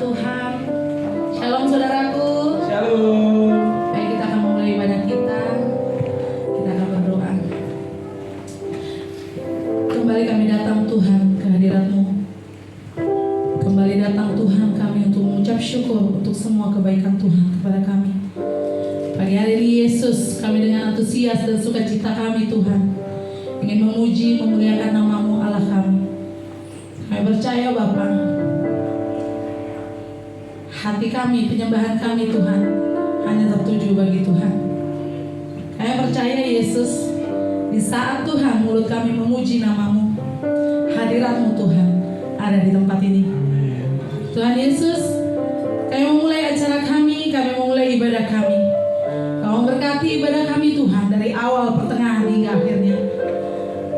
Tuhan. Shalom saudaraku. Shalom. Baik, kita akan memulai ibadah kita. Kita akan berdoa. Kembali kami datang Tuhan ke hadirat-Mu. Kembali datang Tuhan kami untuk mengucap syukur untuk semua kebaikan Tuhan kepada kami. Pagi hari ini Yesus, kami dengan antusias dan sukacita kami Tuhan ingin memuji, memuliakan nama-Mu Allah kami. Kami percaya Bapa, hati kami, penyembahan kami Tuhan hanya tertuju bagi Tuhan. Kami percaya Yesus, di saat Tuhan mulut kami memuji nama-Mu, hadirat-Mu Tuhan ada di tempat ini. Tuhan Yesus, kami memulai acara kami memulai ibadah kami. Kau memberkati ibadah kami Tuhan dari awal, pertengahan hingga akhirnya.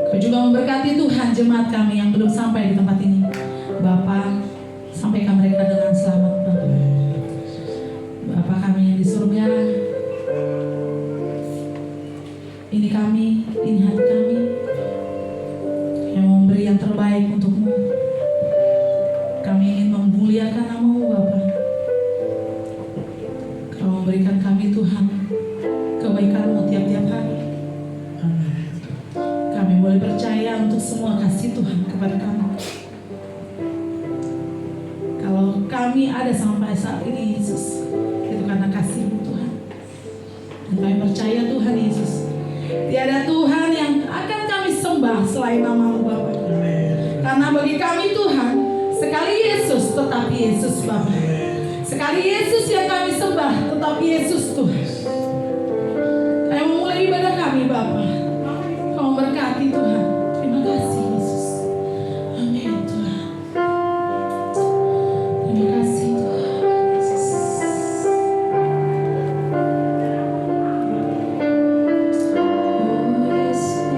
Kau juga memberkati Tuhan jemaat kami yang belum sampai di tempat ini. Bapa, sampaikan mereka dengan selamat Bapa. Bapa kami yang di surga, ini kami, ini hati kami yang memberi yang terbaik untuk-Mu. Kami ingin memuliakan nama-Mu Bapa. Kau memberikan kami Tuhan kebaikan-Mu tiap-tiap hari. Kami boleh percaya untuk semua kasih Tuhan kepada kami. Kalau kami ada sampai saat ini Yesus, itu karena kasih-Mu Tuhan. Dan kami percaya Tuhan Yesus, tiada Tuhan yang akan kami sembah selain nama-Mu Bapa. Karena bagi kami Tuhan, sekali Yesus tetap Yesus Bapa. Sekali Yesus yang kami sembah tetap Yesus Tuhan. Kami memulai ibadah kami Bapa. Kau memberkati Tuhan. Terima kasih Yesus. Amin Tuhan. Terima kasih Tuhan Yesus. Oh Yesus.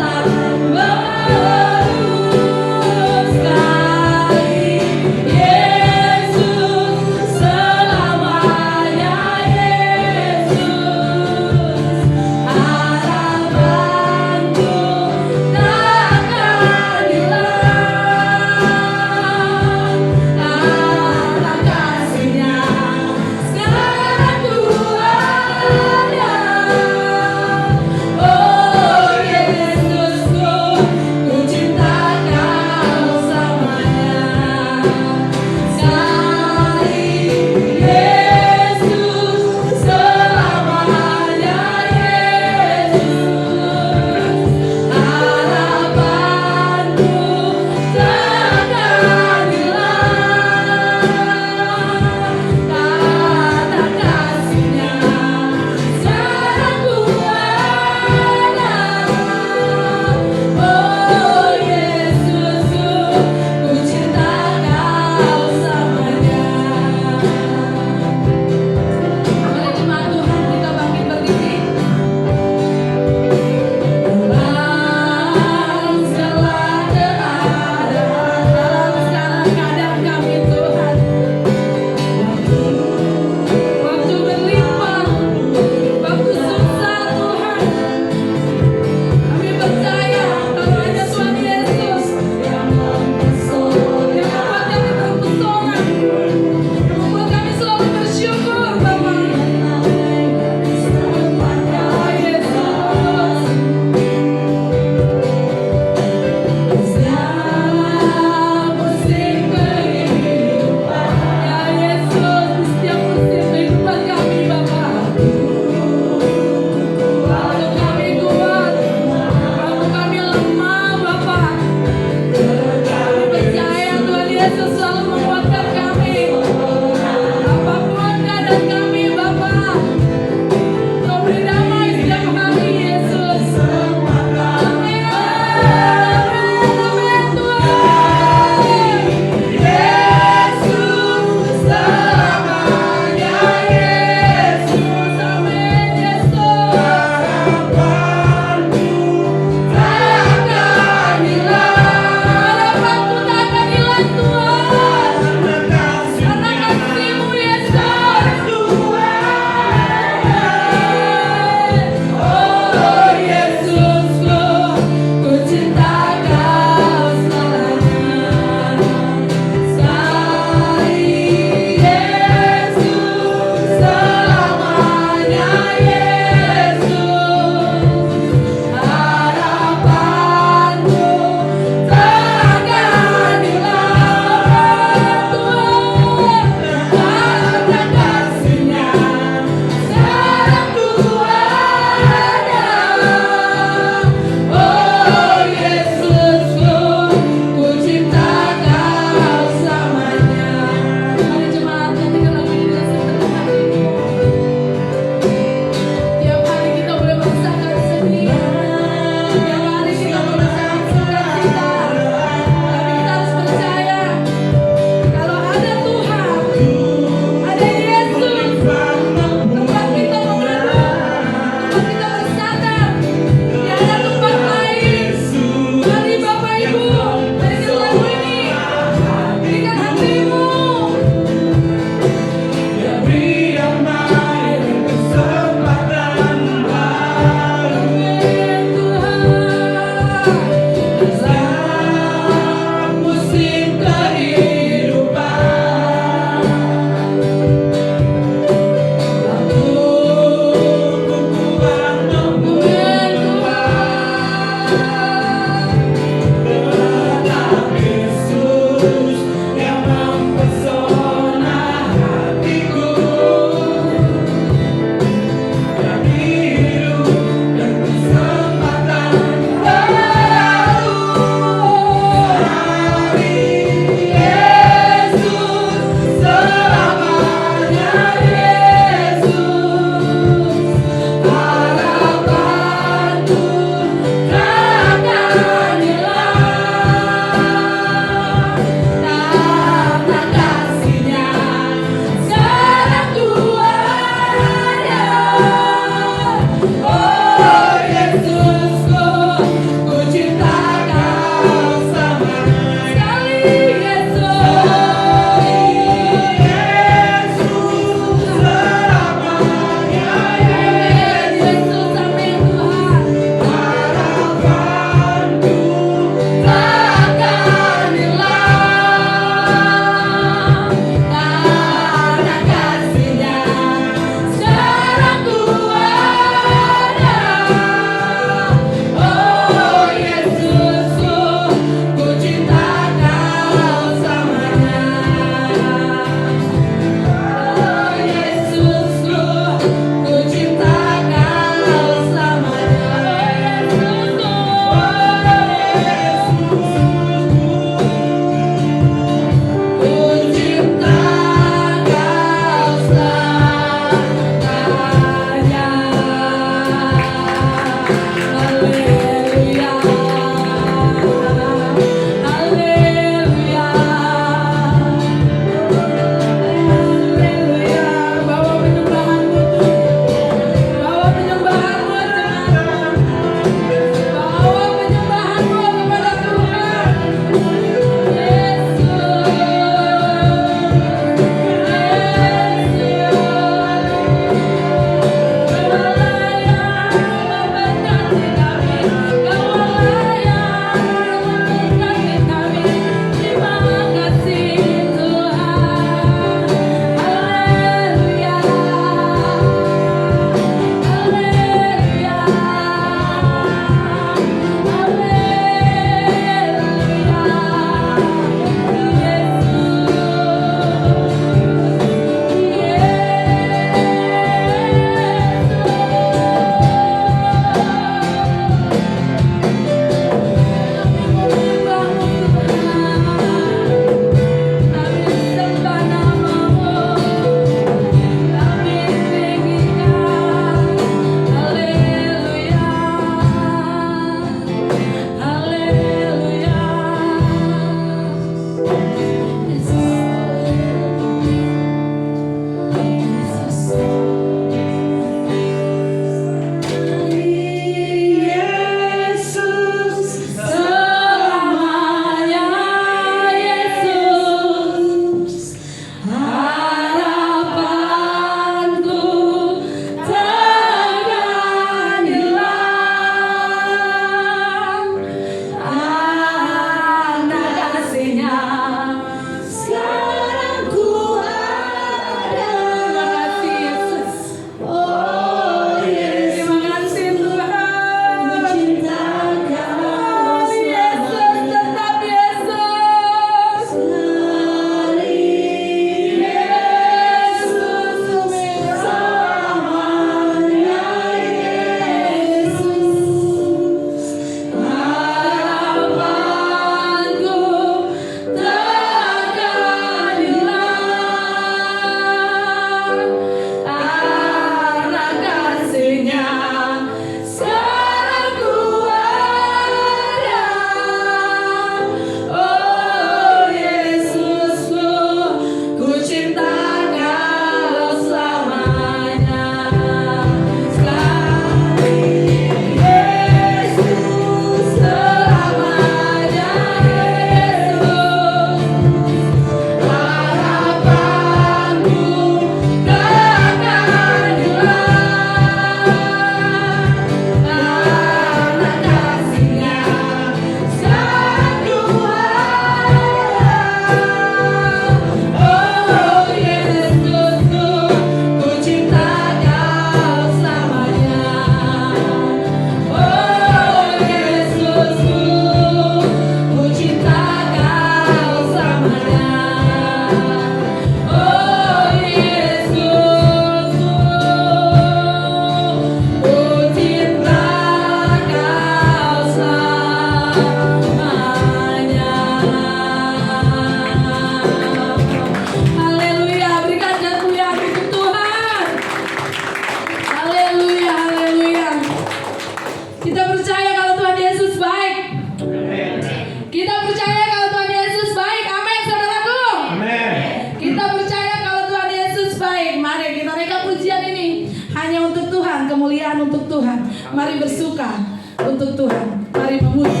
kemuliaan untuk Tuhan. Mari bersuka untuk Tuhan. Mari memuji.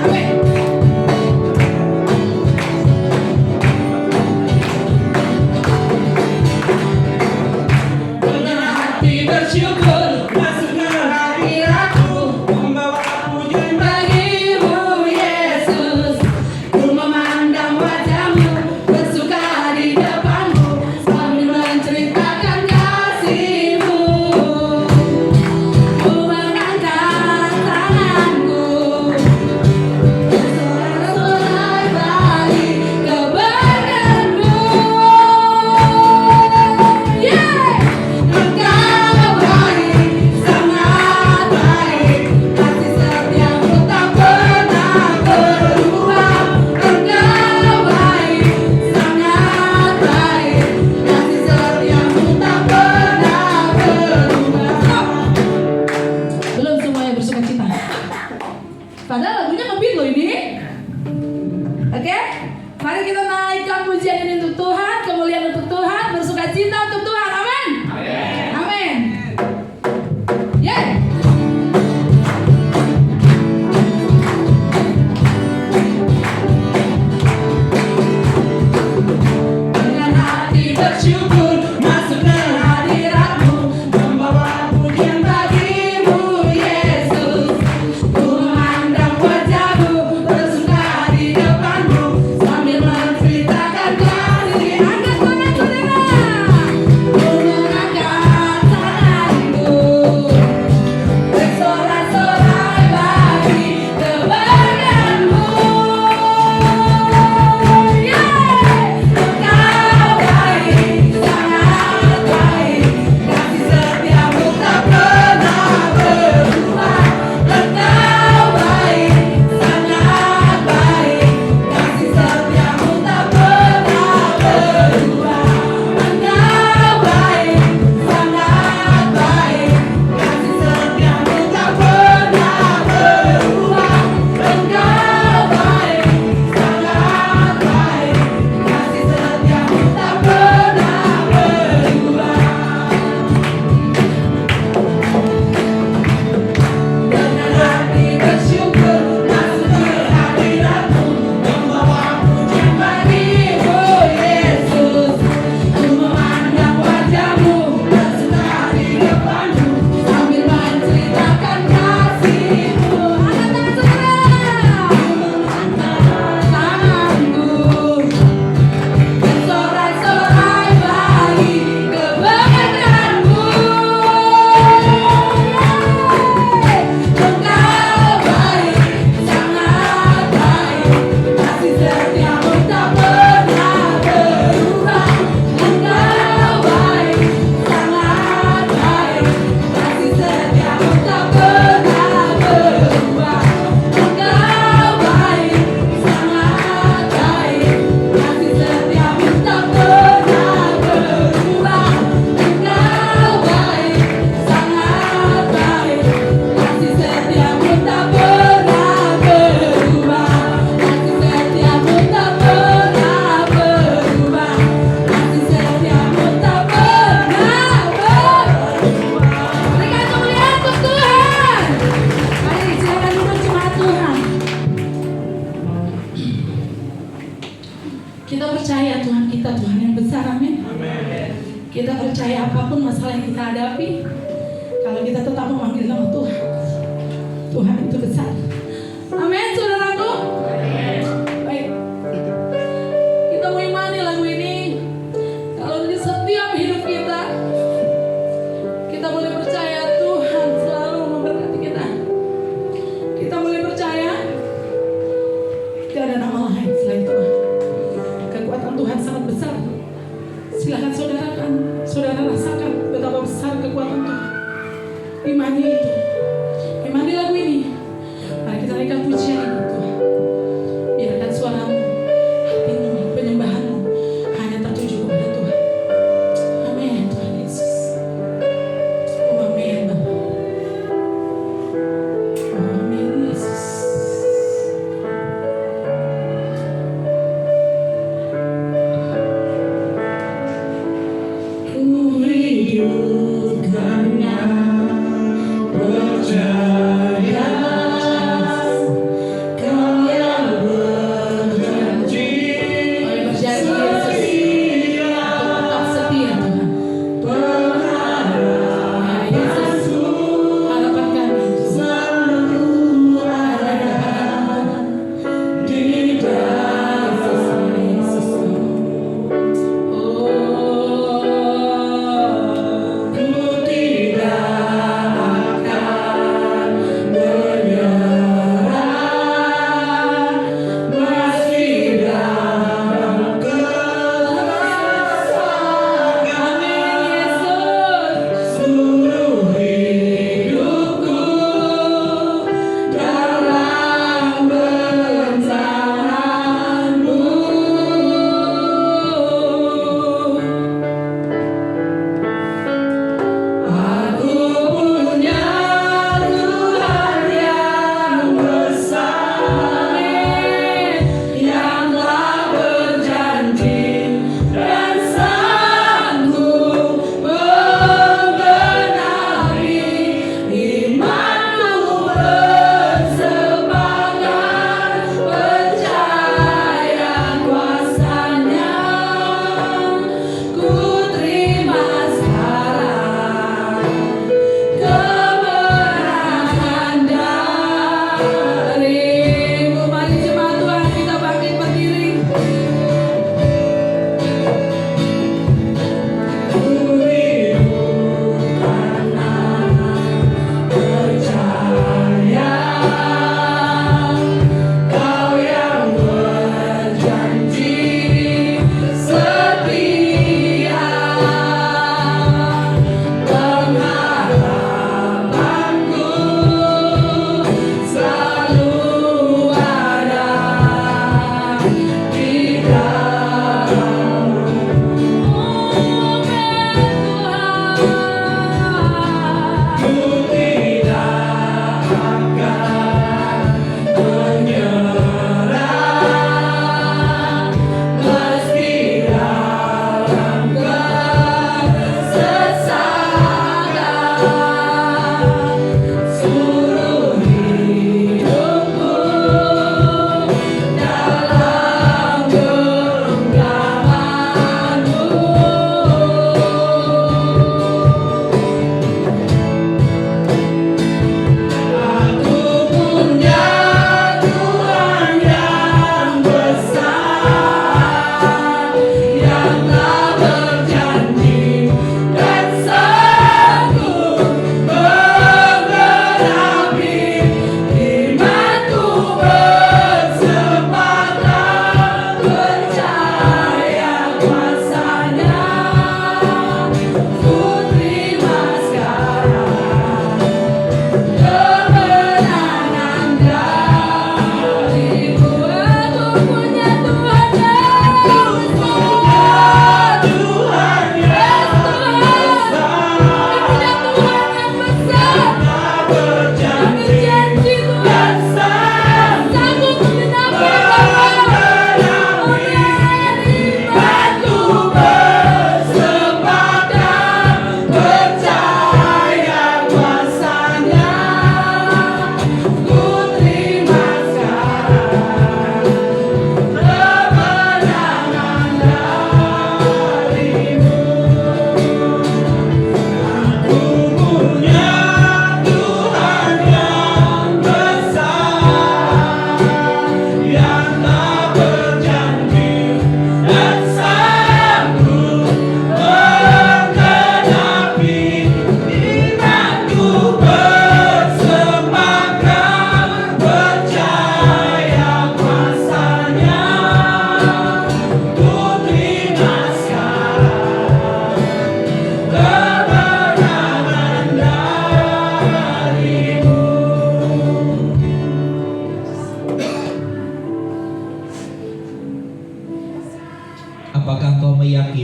Amin. Dengan hati bersyukur masuk ke hadirat-Mu, membawa pujian bagi-Mu Yesus. Ku memandang wajah-Mu, bersuka di depan-Mu, sambil menceritakan kasih-Mu. Ku mengangkat tanganku, bersorak-sorai bagi keberkahan-Mu. Engkau baik, sangat baik, kasih setiamu tak pernah berubah. Engkau baik, sangat baik, kasih setiamu tak pernah berubah. Belum semuanya bersuka cita. Padahal lagunya ngebeat loh ini. Oke? Mari kita naikkan pujian ini untuk Tuhan, kemuliaan untuk Tuhan, bersuka cita untuk Tuhan. Amin. Amin. Yeah. Dengan hati bersyukur masuk ke hadirat-Mu, membawa pujian bagi-Mu Yesus. Ku memandang wajah-Mu, bersuka di depan-Mu, sambil menceritakan kasih. Angkat tangan saudara. Ku mengangkat tanganku, bersorak-sorai bagi keberkahan-Mu. Engkau baik, sangat baik, kasih setiamu tak pernah berubah. Engkau baik, sangat baik, kasih setiamu tak pernah berubah. Engkau baik, sangat baik, kasih setiamu tak pernah berubah. Engkau baik, sangat baik, kasih setiamu tak pernah berubah. Dengan hati bersyukur masuk ke hadirat-Mu, membawa pujian bagi-Mu Yesus. Ku memandang wajah-Mu, bersuka di depan-Mu, sambil menceritakan kasih-Mu. Angkat tangan saudara. Tanganku, bersorak-sorai bagi keberkahan-Mu. Engkau baik, sangat baik, kasih setiamu tak pernah berubah. Engkau baik, sangat baik, kasih setiamu tak pernah berubah. Engkau baik, sangat baik, kasih setiamu tak pernah berubah. Engkau baik, sangat baik, kasih setiamu tak pernah berubah. Kasih setiamu tak pernah berubah. Kasih setiamu tak pernah berubah. Berikan kemuliaan untuk Tuhan. Mari silakan duduk jemaat Tuhan. Kita percaya Tuhan kita Tuhan yang besar. Amin. Kita percaya apapun masalah yang kita hadapi, kalau kita tetap memanggil nama Tuhan, Tuhan itu besar. Amin, saudaraku. Baik. Kita mau imani lagu ini. Kalau di setiap hidup kita, kita boleh percaya Tuhan selalu memberkati kita. Kita boleh percaya tidak ada nama lain selain Tuhan. Kekuatan Tuhan sangat besar. Silakan saudara rasakan betapa besar kekuatan Tuhan. Imani itu, imani lagu ini. Mari kita naikkan pujian ini Tuhan. Biarkan suaramu, hatimu, penyembahanmu hanya tertuju kepada Tuhan. Amin Tuhan Yesus. Oh amin Bapa. Oh amin Yesus. Ku hidup karena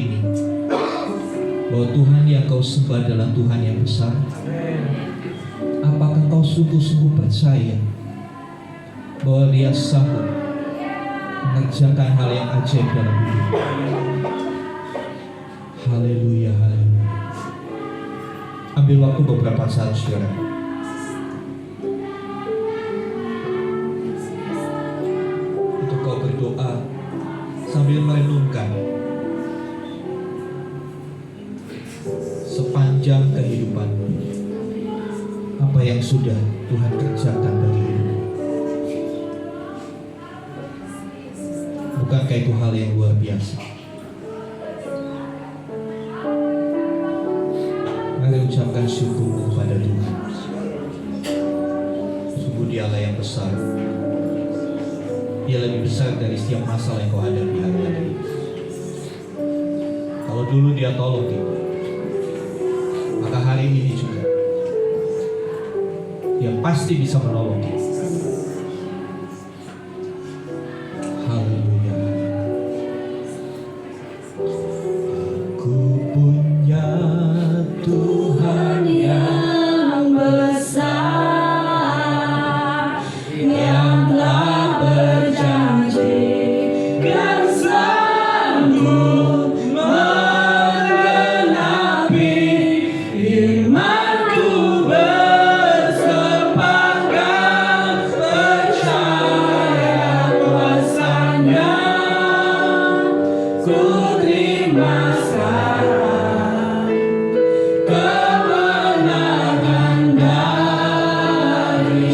ini bahwa Tuhan yang kau sembah adalah Tuhan yang besar? Apakah kau sungguh-sungguh percaya bahwa Dia sanggup mengerjakan hal yang ajaib dalam hidup? Haleluya, haleluya. Ambil waktu beberapa saat, saudara. Untuk kau berdoa sambil merenungkan sepanjang kehidupanmu, apa yang sudah Tuhan kerjakan bagi hidupmu. Bukankah itu hal yang luar biasa? Mari ucapkan syukur kepada Tuhan. Sungguh Dialah yang besar. Dia lebih besar dari setiap masalah yang kau hadapi hari-hari ini. Kalau dulu Dia tolong kita, maka hari ini juga Dia pasti bisa menolong kita. Haleluya. Aku punya Tuhan yang besar, yang telah berjanji dan sanggup menggenapi firman-Ku. Bersepakat percaya kuasa-Nya, ku terima sekarang kemenangan dari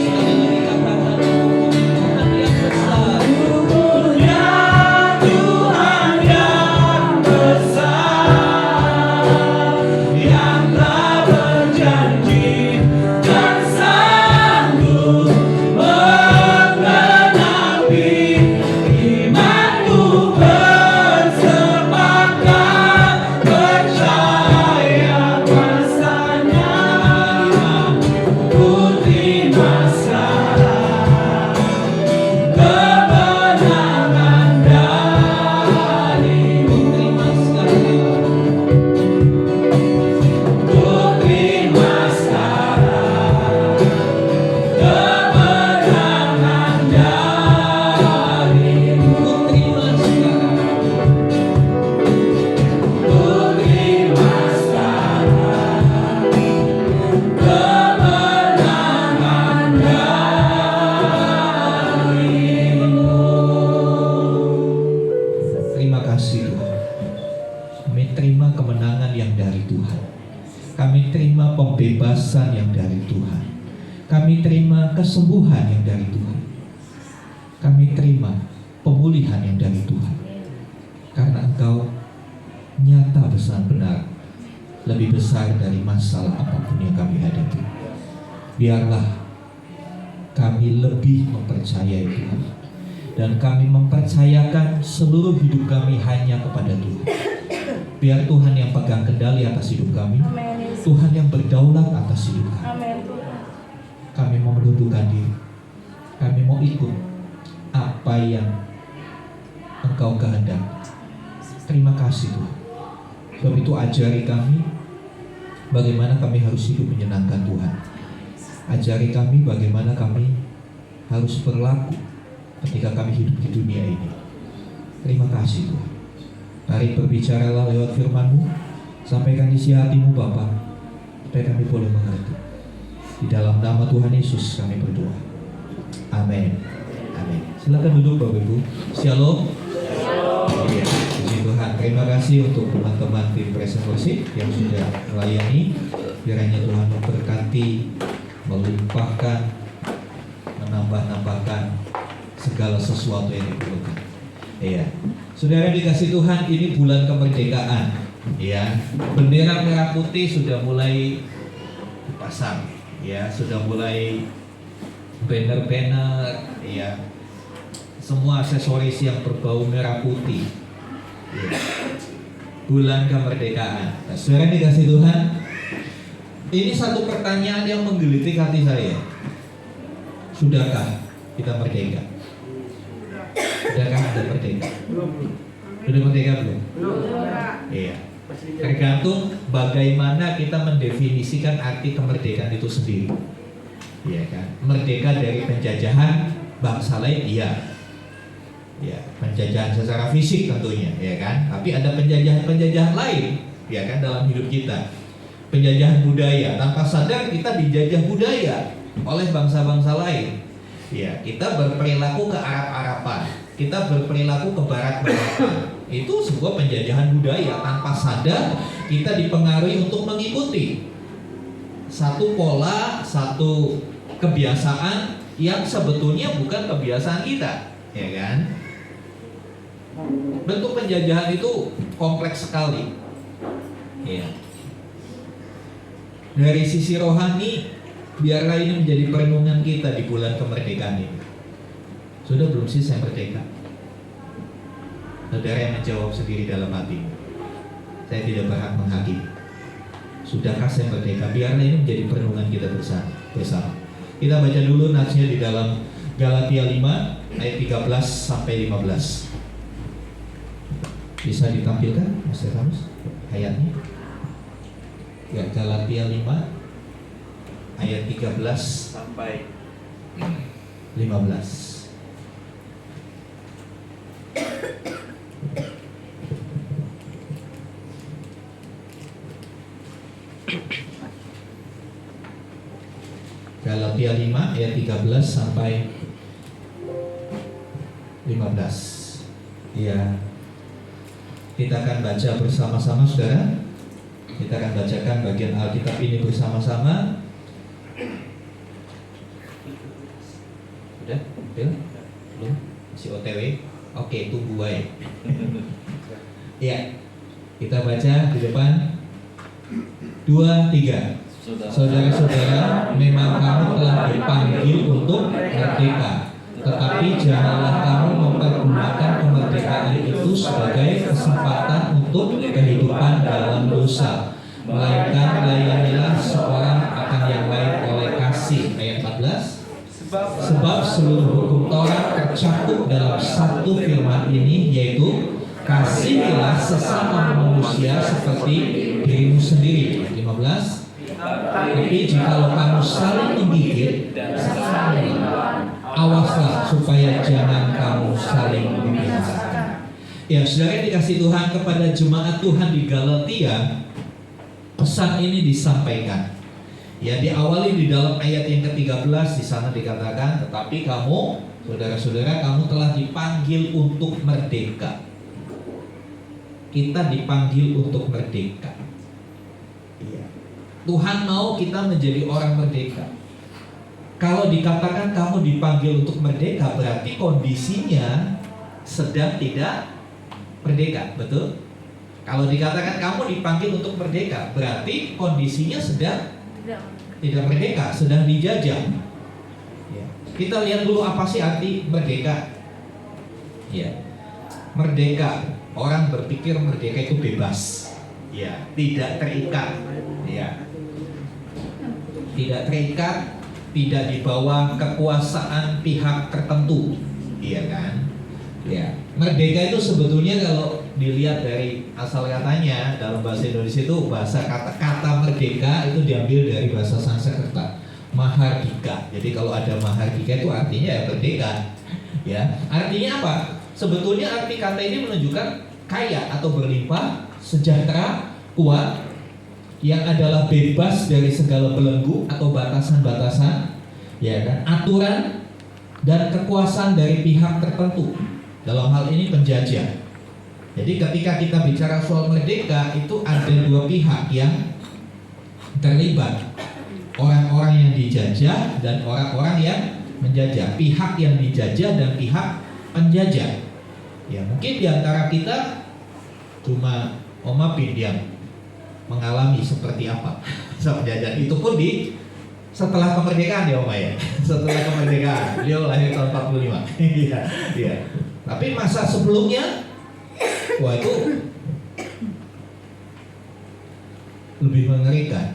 Aku punya Tuhan yang besar, yang telah berjanji dan sanggup menggenapi iman-Ku. Bersepakat percaya kuasa-Nya, ku terima sekarang kemenangan dari-Mu. Terima sekarang, ku terima sekarang kemenangan dari-Mu. Ku terima sekarang, ku terima sekarang kemenangan dari-Mu. Terima kasih Tuhan. Kami terima kemenangan yang dari Tuhan. Kami terima pembebasan yang dari Tuhan. Kami terima kesembuhan yang dari Tuhan. Kami terima pemulihan yang dari Tuhan. Karena Engkau nyata benar-benar lebih besar dari masalah apapun yang kami hadapi. Biarlah kami lebih mempercayai Tuhan, dan kami mempercayakan seluruh hidup kami hanya kepada Tuhan. Biar Tuhan yang pegang kendali atas hidup kami, Tuhan yang berdaulat atas hidup kami. Kami mau menundukkan diri, kami mau ikut apa yang Engkau kehendaki. Terima kasih Tuhan. Sebab itu ajari kami bagaimana kami harus hidup menyenangkan Tuhan. Ajari kami bagaimana kami harus berlaku ketika kami hidup di dunia ini. Terima kasih Tuhan. Mari berbicaralah lewat firman-Mu. Sampaikan isi hati-Mu Bapa, supaya kami boleh mengerti. Di dalam nama Tuhan Yesus kami berdoa. Amin. Amin. Silakan duduk Bapak Ibu. Shalom. Iya, puji Tuhan. Terima kasih untuk teman-teman tim Present Worship yang sudah melayani. Kiranya Tuhan memberkati, melimpahkan, menambah-nambahkan segala sesuatu yang diperlukan. Iya. Saudara dikasih Tuhan, ini bulan kemerdekaan. Ya, bendera merah putih sudah mulai dipasang. Ya, sudah mulai banner-banner. Ya, semua aksesoris yang berbau merah putih. Ya. Bulan kemerdekaan. Nah, saudara dikasih Tuhan, ini satu pertanyaan yang menggelitik hati saya. Sudahkah kita merdeka? Sudahkah Anda merdeka? Sudah merdeka belum? Iya. Tergantung bagaimana kita mendefinisikan arti kemerdekaan itu sendiri. Iya kan? Merdeka dari penjajahan bangsa lain, iya. Ya, penjajahan secara fisik tentunya, ya kan? Tapi ada penjajahan lain, ya kan, dalam hidup kita. Penjajahan budaya, tanpa sadar kita dijajah budaya oleh bangsa-bangsa lain. Ya, kita berperilaku ke Arab-Araban, kita berperilaku ke Barat-Baratan. Itu sebuah penjajahan budaya, tanpa sadar kita dipengaruhi untuk mengikuti satu pola, satu kebiasaan yang sebetulnya bukan kebiasaan kita, ya kan? Bentuk penjajahan itu kompleks sekali. Ya. Dari sisi rohani, biarlah ini menjadi perenungan kita di bulan kemerdekaan ini. Sudah belum sih saya merdeka? Saudara yang menjawab sendiri dalam hati. Saya tidak berhak menghakimi. Sudahkah saya merdeka? Biarlah ini menjadi perenungan kita bersama. Kita baca dulu natsnya di dalam Galatia 5 ayat 13 sampai 15. Bisa ditampilkan Mas Stefanus ayatnya? Ya, Galatia 5 ayat 13 sampai 15. Galatia 5 ayat 13 sampai 15. Ya. Kita akan baca bersama-sama, saudara. Kita akan bacakan bagian Alkitab ini bersama-sama. Sudah? Belum? Masih OTW? Oke, tunggu aja. Ya, kita baca di depan. 2, 3. Saudara-saudara, memang kamu telah dipanggil untuk merdeka, tetapi janganlah kamu mempergunakan kemerdekaan itu sebagai kesempatan untuk kehidupan dalam dosa, melainkan layanilah seorang akan yang lain oleh kasih. Ayat 14. Sebab seluruh hukum Taurat tercakup dalam satu firman ini, yaitu kasihilah sesama manusia seperti dirimu sendiri. 15. Tapi jikalau kamu saling menggigit, awaslah supaya jangan kamu saling membinasakan. Ya, saudara yang dikasih Tuhan, kepada jemaat Tuhan di Galatia, pesan ini disampaikan. Ya, diawali di dalam ayat yang ke-13, di sana dikatakan, tetapi kamu, saudara-saudara, kamu telah dipanggil untuk merdeka. Kita dipanggil untuk merdeka. Iya. Tuhan mau kita menjadi orang merdeka. Kalau dikatakan kamu dipanggil untuk merdeka, berarti kondisinya sedang tidak merdeka, betul? Kalau dikatakan kamu dipanggil untuk merdeka, berarti kondisinya sedang tidak merdeka, sedang dijajah. Ya. Kita lihat dulu apa sih arti merdeka. Ya. Merdeka, orang berpikir merdeka itu bebas. Ya, tidak terikat. Ya. Tidak terikat, tidak di bawah kekuasaan pihak tertentu, iya kan? Ya, merdeka itu sebetulnya kalau dilihat dari asal katanya dalam bahasa Indonesia itu bahasa kata merdeka itu diambil dari bahasa Sanskerta, mahardika. Jadi kalau ada mahardika itu artinya ya merdeka. Ya, artinya apa? Sebetulnya arti kata ini menunjukkan kaya atau berlimpah, sejahtera, kuat, yang adalah bebas dari segala belenggu atau batasan-batasan, ya kan, aturan dan kekuasaan dari pihak tertentu. Dalam hal ini penjajah. Jadi ketika kita bicara soal merdeka, itu ada dua pihak yang terlibat, orang-orang yang dijajah dan orang-orang yang menjajah, pihak yang dijajah dan pihak penjajah. Ya, mungkin diantara kita cuma Oma Pin yang mengalami seperti apa saat penjajahan. Itu pun di setelah kemerdekaan ya Oma ya. Setelah kemerdekaan, beliau lahir tahun 45. Iya, iya. Tapi masa sebelumnya, wah itu lebih mengerikan.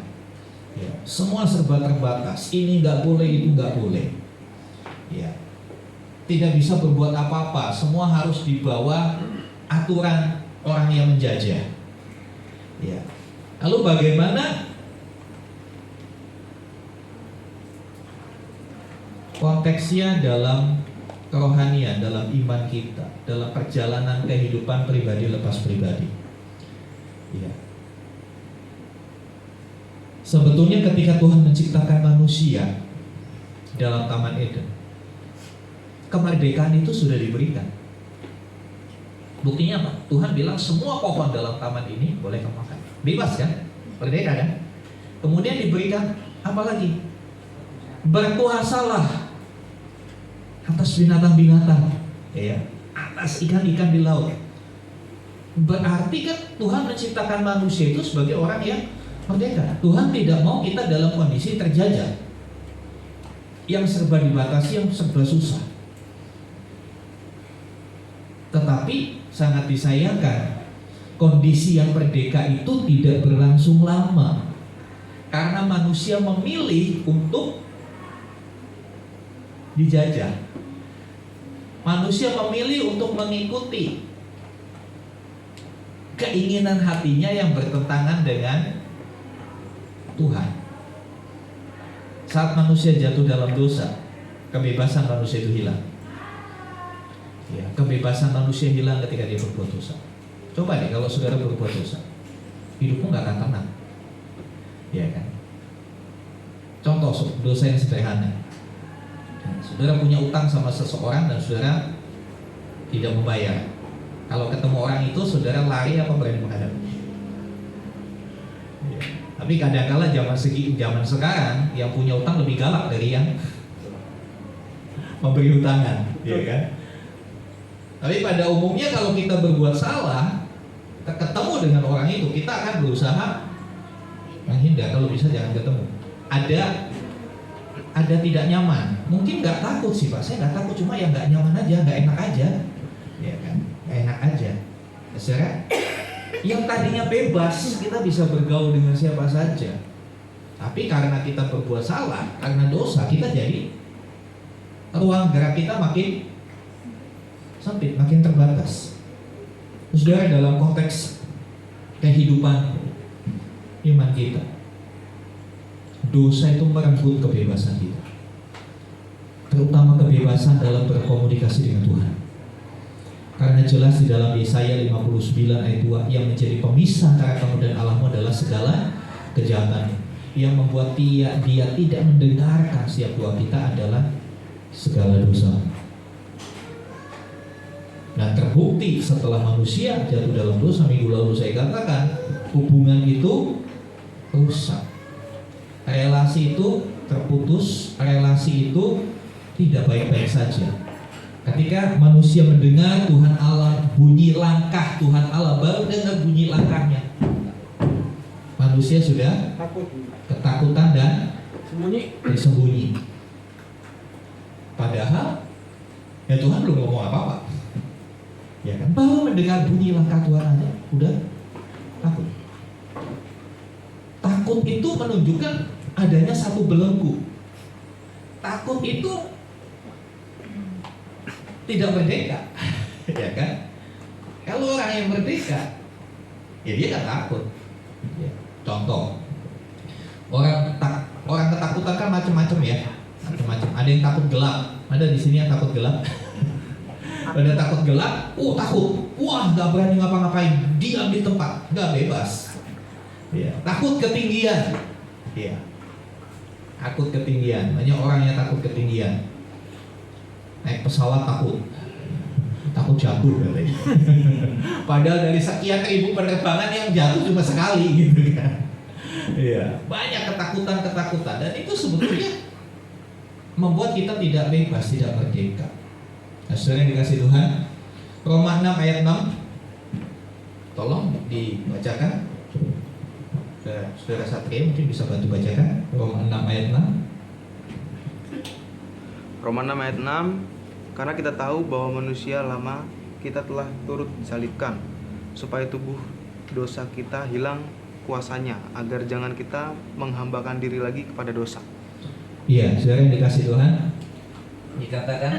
Ya, semua serba terbatas. Ini nggak boleh, itu nggak boleh. Ya, tidak bisa berbuat apa-apa. Semua harus di bawah aturan orang yang menjajah. Ya. Lalu bagaimana konteksnya dalam kerohanian, dalam iman kita, dalam perjalanan kehidupan pribadi lepas pribadi? Ya. Sebetulnya ketika Tuhan menciptakan manusia dalam Taman Eden, kemerdekaan itu sudah diberikan. Buktinya apa? Tuhan bilang semua pohon dalam taman ini boleh kamu makan. Bebas kan? Merdeka kan? Kemudian diberikan apa lagi? Berkuasalah atas binatang-binatang, ya, atas ikan-ikan di laut. Berarti kan Tuhan menciptakan manusia itu sebagai orang yang merdeka. Tuhan tidak mau kita dalam kondisi terjajah, yang serba dibatasi, yang serba susah. Tetapi sangat disayangkan, kondisi yang merdeka itu tidak berlangsung lama, karena manusia memilih untuk dijajah. Manusia memilih untuk mengikuti keinginan hatinya yang bertentangan dengan Tuhan. Saat manusia jatuh dalam dosa, kebebasan manusia itu hilang. Ya, kebebasan manusia hilang ketika dia berbuat dosa. Coba deh kalau saudara berbuat dosa, hidupmu nggak akan tenang, ya kan? Contoh dosa yang sederhana. Saudara punya utang sama seseorang dan saudara tidak membayar. Kalau ketemu orang itu, saudara lari apa berani menghadap? Ya. Tapi kadang-kala zaman sekarang yang punya utang lebih galak dari yang memberi utangan, ya kan? Tapi pada umumnya kalau kita berbuat salah, kita ketemu dengan orang itu, kita akan berusaha menghindar. Kalau bisa jangan ketemu. Ada tidak nyaman. Mungkin nggak takut sih Pak, saya nggak takut, cuma ya nggak nyaman aja, nggak enak aja, ya kan? Nggak enak aja. Saudara, yang tadinya bebas kita bisa bergaul dengan siapa saja, tapi karena kita berbuat salah, karena dosa, kita jadi ruang gerak kita makin sempit, makin terbatas. Saudara, dalam konteks kehidupan iman kita, dosa itu merenggut kebebasan kita, terutama kebebasan dalam berkomunikasi dengan Tuhan. Karena jelas di dalam Yesaya 59 ayat 2, yang menjadi pemisah antara kamu dan Allahmu adalah segala kejahatan. Yang membuat dia tidak mendengarkan setiap doa kita adalah segala dosa. Nah, terbukti setelah manusia jatuh dalam dosa, minggu lalu saya katakan, hubungan itu rusak, relasi itu terputus, relasi itu tidak baik-baik saja. Ketika manusia mendengar Tuhan Allah, bunyi langkah Tuhan Allah, baru dengar bunyi langkahnya, manusia sudah ketakutan dan bersembunyi. Padahal ya Tuhan belum ngomong apa-apa, ya kan? Baru mendengar bunyi langkah Tuhan aja udah takut. Takut itu menunjukkan adanya satu belenggu. Takut itu tidak merdeka, ya kan? Kalau orang yang merdeka, ya dia nggak takut. Ya. Contoh, orang ketakutan kan macam-macam ya, macam-macam. Ada yang takut gelap, ada di sini yang takut gelap. Ada takut gelap, takut, nggak berani ngapa-ngapain, diam di tempat, nggak bebas. Ya. Takut ketinggian, ya. Takut ketinggian, banyak orang yang takut ketinggian. Naik pesawat takut jatuh katanya. Padahal dari sekian ribu penerbangan yang jatuh cuma sekali gitu kan. Iya. Banyak ketakutan dan itu sebetulnya membuat kita tidak bebas, tidak merdeka. Nah, saudara yang dikasih Tuhan, Roma 6 ayat 6, tolong dibacakan. Saudara Satria mungkin bisa bantu bacakan Roma 6 ayat 6. Roma 6 ayat 6, karena kita tahu bahwa manusia lama kita telah turut disalibkan, supaya tubuh dosa kita hilang kuasanya, agar jangan kita menghambakan diri lagi kepada dosa. Iya, saudara yang dikasih Tuhan, dikatakan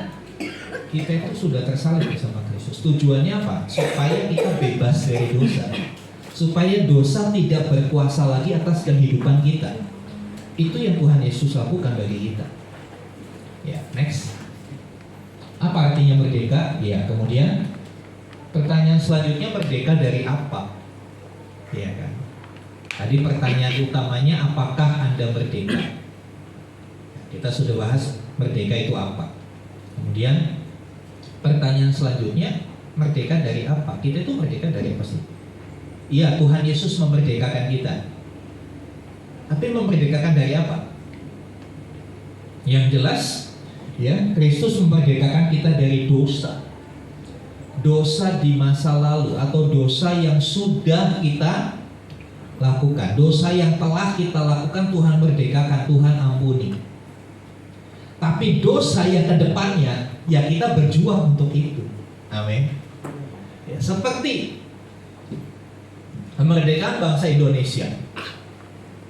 kita itu sudah tersalib bersama Kristus. Yesus. Tujuannya apa? Supaya kita bebas dari dosa. Supaya dosa tidak berkuasa lagi atas kehidupan kita. Itu yang Tuhan Yesus lakukan bagi kita. Ya, next. Apa artinya merdeka? Ya, kemudian pertanyaan selanjutnya, merdeka dari apa? Ya kan? Tadi pertanyaan utamanya, apakah Anda merdeka? Kita sudah bahas merdeka itu apa. Kemudian pertanyaan selanjutnya, merdeka dari apa? Kita itu merdeka dari apa sih? Iya, Tuhan Yesus memerdekakan kita. Tapi memerdekakan dari apa? Yang jelas, ya, Kristus memerdekakan kita dari dosa. Dosa di masa lalu atau dosa yang sudah kita lakukan, dosa yang telah kita lakukan, Tuhan merdekakan, Tuhan ampuni. Tapi dosa yang ke depannya, ya kita berjuang untuk itu. Amin. Ya, seperti kemerdekaan bangsa Indonesia.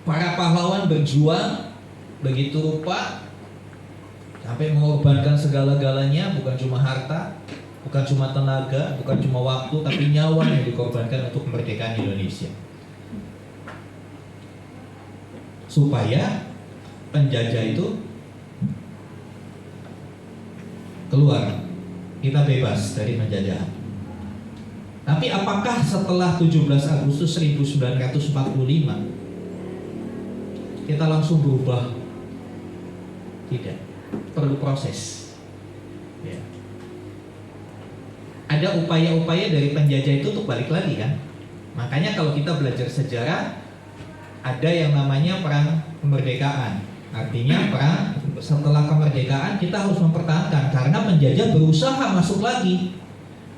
Para pahlawan berjuang begitu rupa sampai mengorbankan segala-galanya, bukan cuma harta, bukan cuma tenaga, bukan cuma waktu, tapi nyawa yang dikorbankan untuk kemerdekaan Indonesia. Supaya penjajah itu keluar, kita bebas dari penjajahan. Tapi apakah setelah 17 Agustus 1945 kita langsung berubah? Tidak, perlu proses. Ya. Ada upaya-upaya dari penjajah itu untuk balik lagi kan. Makanya kalau kita belajar sejarah, ada yang namanya perang kemerdekaan. Artinya perang setelah kemerdekaan kita harus mempertahankan, karena penjajah berusaha masuk lagi.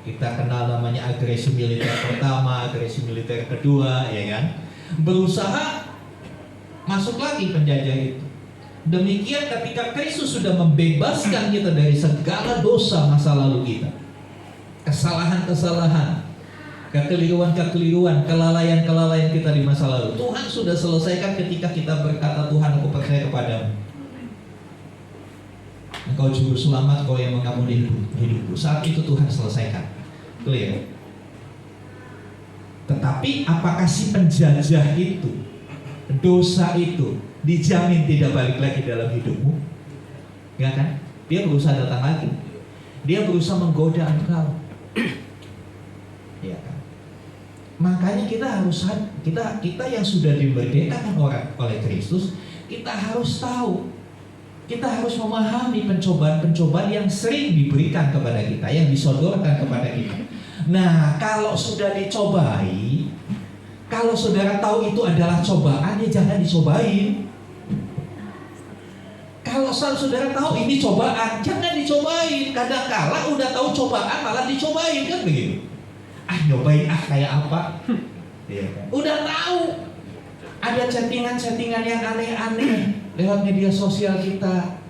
Kita kenal namanya agresi militer pertama, agresi militer kedua, ya kan? Berusaha masuk lagi penjajah itu. Demikian ketika Kristus sudah membebaskan kita dari segala dosa masa lalu kita, kesalahan-kesalahan, kekeliruan-kekeliruan, kelalaian-kelalaian kita di masa lalu, Tuhan sudah selesaikan ketika kita berkata, Tuhan, aku percaya kepadamu. Engkau juru selamat, Kau yang mengampuni hidupku. Saat itu Tuhan selesaikan. Clear. Tetapi apakah si penjajah itu, dosa itu dijamin tidak balik lagi dalam hidupmu? Enggak kan? Dia berusaha datang lagi. Dia berusaha menggoda engkau. Ya kan? Makanya kita yang sudah dimerdekakan oleh Kristus, kita harus tahu, kita harus memahami pencobaan-pencobaan yang sering diberikan kepada kita, yang disodorkan kepada kita. Nah, kalau sudah dicobai, kalau saudara tahu itu adalah cobaan, ya jangan dicobain. Kalau saudara tahu ini cobaan, jangan dicobain. Kadang-kala udah tahu cobaan malah dicobain, kan begitu. Nyobain kayak apa? Udah tahu ada chattingan yang aneh-aneh lewat media sosial kita,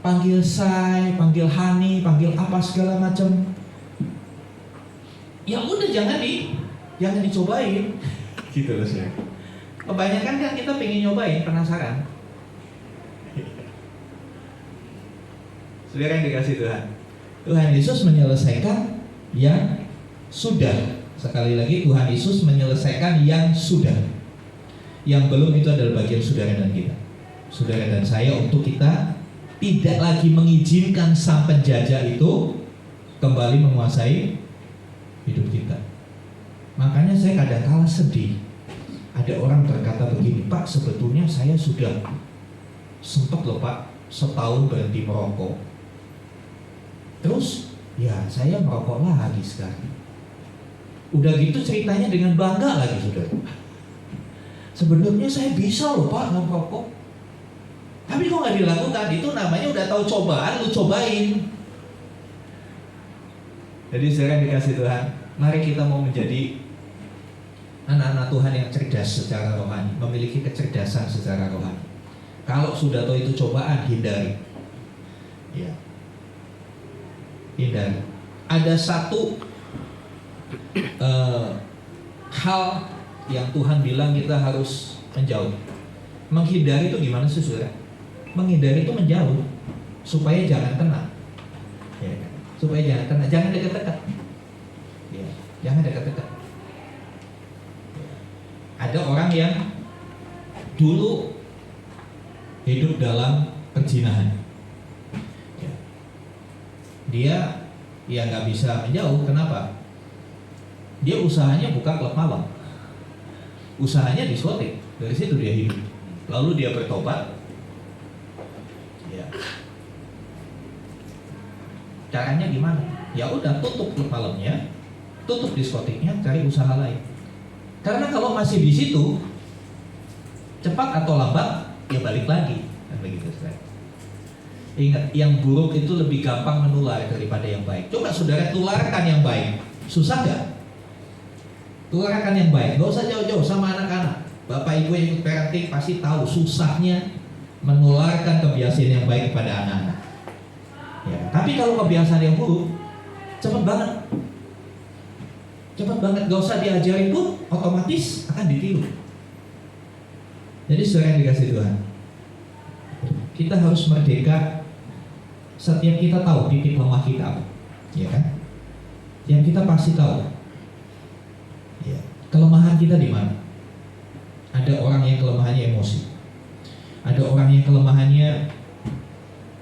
panggil say, panggil honey, panggil apa segala macam. Ya udah jangan dicobain. Gitu loh saya. Kebanyakan kan kita pengen nyobain, penasaran. Saudara yang dikasih Tuhan Yesus menyelesaikan yang sudah. Sekali lagi, Tuhan Yesus menyelesaikan yang sudah. Yang belum itu adalah bagian saudara dan kita, saudara dan saya, untuk kita tidak lagi mengizinkan sang penjajah itu kembali menguasai hidup kita. Makanya saya kadang-kala sedih. Ada orang berkata begini, Pak, sebetulnya saya sudah sempat loh Pak, setahun berhenti merokok. Terus ya saya merokok lagi sekarang. Udah gitu ceritanya dengan bangga lagi, saudara. Sebenarnya saya bisa loh Pak nggak merokok. Tapi kok nggak dilakukan? Itu namanya udah tahu cobaan, lu cobain. Jadi saudara dikasih Tuhan, mari kita mau menjadi anak-anak Tuhan yang cerdas secara rohani, memiliki kecerdasan secara rohani. Kalau sudah tahu itu cobaan, hindari. Ya. Hindari. Ada satu hal yang Tuhan bilang kita harus menjauh. Menghindari itu gimana sih, saudara? Menghindari itu menjauh supaya jangan kena. Ya, supaya jangan kena, jangan dekat-dekat. Jangan dekat-dekat. Ada orang yang dulu hidup dalam perzinahan. Ya. Dia ya nggak bisa menjauh. Kenapa? Dia usahanya buka klub malam, usahanya diskotik. Dari situ dia hidup. Lalu dia bertobat. Ya. Caranya gimana? Ya udah, tutup klub malamnya, tutup diskotiknya, cari usaha lain. Karena kalau masih di situ, cepat atau lambat ya balik lagi. Kan begitu, saudara. Ingat, yang buruk itu lebih gampang menular daripada yang baik. Coba saudara tularkan yang baik. Susah nggak? Tularkan yang baik. Nggak usah jauh-jauh sama anak-anak. Bapak ibu yang ikut parenting pasti tahu susahnya menularkan kebiasaan yang baik kepada anak-anak. Ya, tapi kalau kebiasaan yang buruk, cepat banget. Cepat banget, gak usah diajarin pun otomatis akan ditiru. Jadi saudara yang dikasih Tuhan, kita harus merdeka. Setiap kita tahu titik lemah kita apa, ya kan? Yang kita pasti tahu, ya, kelemahan kita di mana? Ada orang yang kelemahannya emosi, ada orang yang kelemahannya,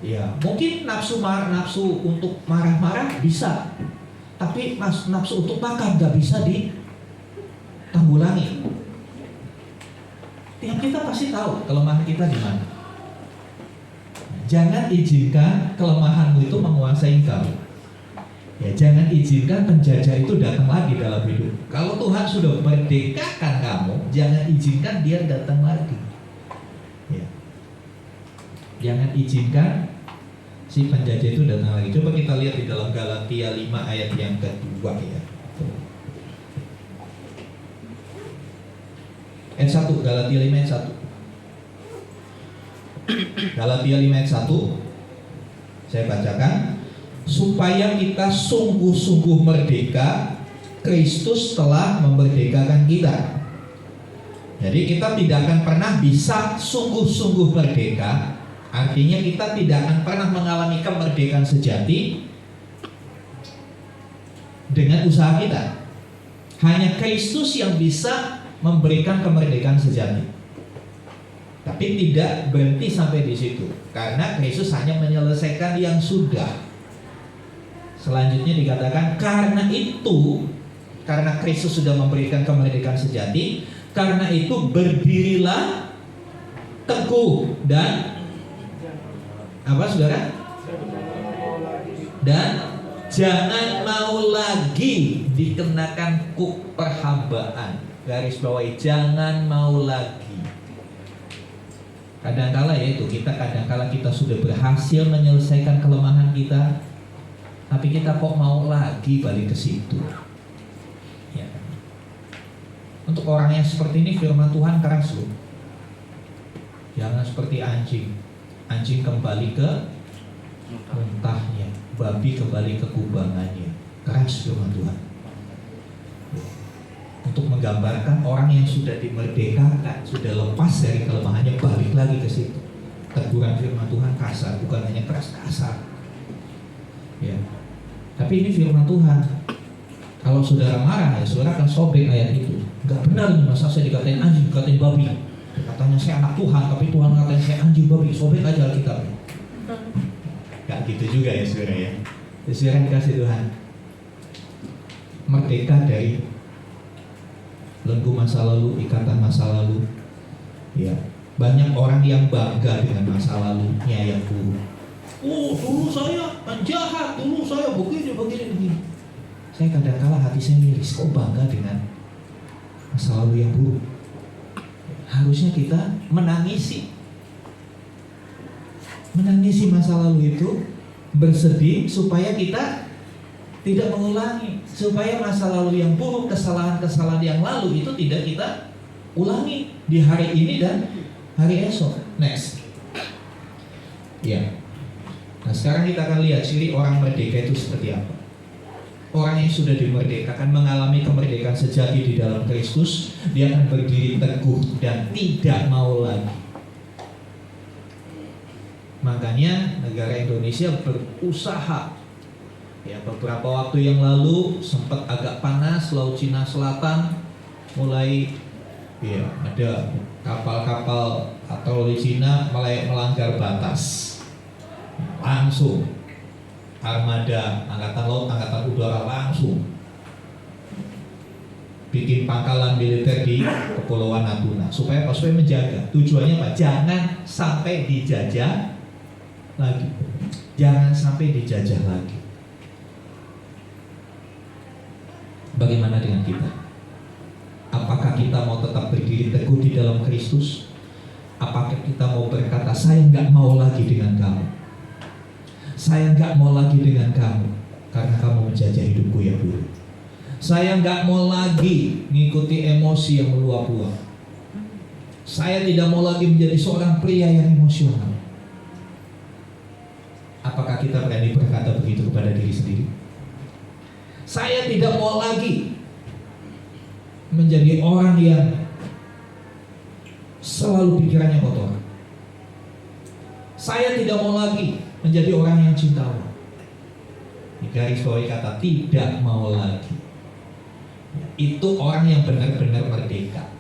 ya mungkin nafsu untuk marah-marah bisa, tapi nafsu untuk makan nggak bisa ditanggulangi. Tiap kita pasti tahu kelemahan kita di mana. Jangan izinkan kelemahanmu itu menguasai kamu. Ya, jangan izinkan penjajah itu datang lagi dalam hidup. Kalau Tuhan sudah merdekakan kamu, jangan izinkan dia datang lagi. Ya. Jangan izinkan si penjajah itu datang lagi. Coba kita lihat di dalam Galatia 5 ayat yang kedua ya. Ayat 1, Galatia 5 ayat 1. Galatia 5 ayat 1. Saya bacakan. Supaya kita sungguh-sungguh merdeka, Kristus telah memerdekakan kita. Jadi kita tidak akan pernah bisa sungguh-sungguh merdeka. Artinya kita tidak akan pernah mengalami kemerdekaan sejati dengan usaha kita. Hanya Kristus yang bisa memberikan kemerdekaan sejati. Tapi tidak berhenti sampai di situ, karena Kristus hanya menyelesaikan yang sudah. Selanjutnya dikatakan karena Kristus sudah memberikan kemerdekaan sejati, karena itu berdirilah teguh dan apa saudara? Dan jangan mau lagi dikenakan kuk perhambaan. Garis bawahi, jangan mau lagi. Kadangkala ya itu kadangkala kita sudah berhasil menyelesaikan kelemahan kita, tapi kita kok mau lagi balik ke situ. Ya. Untuk orang yang seperti ini firman Tuhan keras loh. Jangan seperti anjing. Anjing kembali ke muntahnya, babi kembali ke kubangannya. Keras firman Tuhan. Untuk menggambarkan orang yang sudah dimerdekakan, sudah lepas dari kelemahannya, balik lagi ke situ. Teguran firman Tuhan kasar, bukan hanya keras, kasar. Ya. Tapi ini firman Tuhan. Kalau saudara marah ya saudara akan sobek ayat itu. Gak benar nih, masa saya dikatain anjing, dikatain babi. Katanya saya anak Tuhan, tapi Tuhan ngatain saya anjing, babi. Sobek aja Alkitab. Gak gitu juga ya saudara ya. Saudara dikasih Tuhan, merdeka dari belenggu masa lalu, ikatan masa lalu. Ya, banyak orang yang bangga dengan masa lalunya yang buruk. Oh, dulu saya penjahat, dulu saya begini. Saya kadang-kala hati saya miris, kok bangga dengan masa lalu yang buruk. Harusnya kita menangisi masa lalu itu, bersedih supaya kita tidak mengulangi, supaya masa lalu yang buruk, kesalahan-kesalahan yang lalu itu tidak kita ulangi di hari ini dan hari esok. Next. Ya. Nah sekarang kita akan lihat ciri orang merdeka itu seperti apa. Orang yang sudah dimerdekakan, mengalami kemerdekaan sejati di dalam Kristus, dia akan berdiri teguh dan tidak mau lagi. Makanya negara Indonesia berusaha Ya, beberapa waktu yang lalu sempat agak panas Laut Cina Selatan, mulai ya ada kapal-kapal patroli Cina mulai melanggar batas. Langsung armada angkatan laut, angkatan udara langsung bikin pangkalan militer di Kepulauan Natuna supaya menjaga. Tujuannya apa? Jangan sampai dijajah lagi. Jangan sampai dijajah lagi. Bagaimana dengan kita? Apakah kita mau tetap berdiri teguh di dalam Kristus? Apakah kita mau berkata, saya nggak mau lagi dengan kamu, saya nggak mau lagi dengan kamu karena kamu menjajah hidupku yang dulu. Saya nggak mau lagi mengikuti emosi yang meluap-luap. Saya tidak mau lagi menjadi seorang pria yang emosional. Apakah kita berani berkata begitu kepada diri sendiri? Saya tidak mau lagi menjadi orang yang selalu pikirannya kotor. Saya tidak mau lagi menjadi orang yang cinta Allah. Di garis bawahi kata tidak mau lagi. Itu orang yang benar-benar merdeka.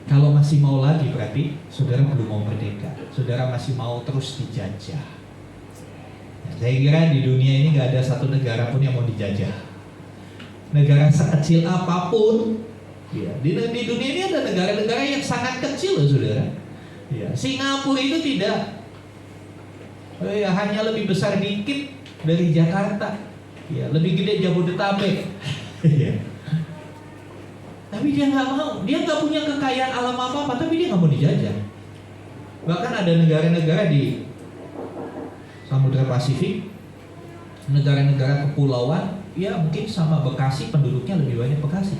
Kalau masih mau lagi berarti saudara belum mau merdeka. Saudara masih mau terus dijajah. Saya kira di dunia ini nggak ada satu negara pun yang mau dijajah. Negara sekecil apapun, ya, di dunia ini ada negara-negara yang sangat kecil loh saudara. Ya, Singapura itu tidak, ya, hanya lebih besar dikit dari Jakarta, ya, lebih gede Jabodetabek. Ya. Tapi dia nggak mau, dia nggak punya kekayaan alam apa-apa, tapi dia nggak mau dijajah. Bahkan ada negara-negara di Samudra Pasifik, negara-negara kepulauan, ya mungkin sama Bekasi, penduduknya lebih banyak Bekasi,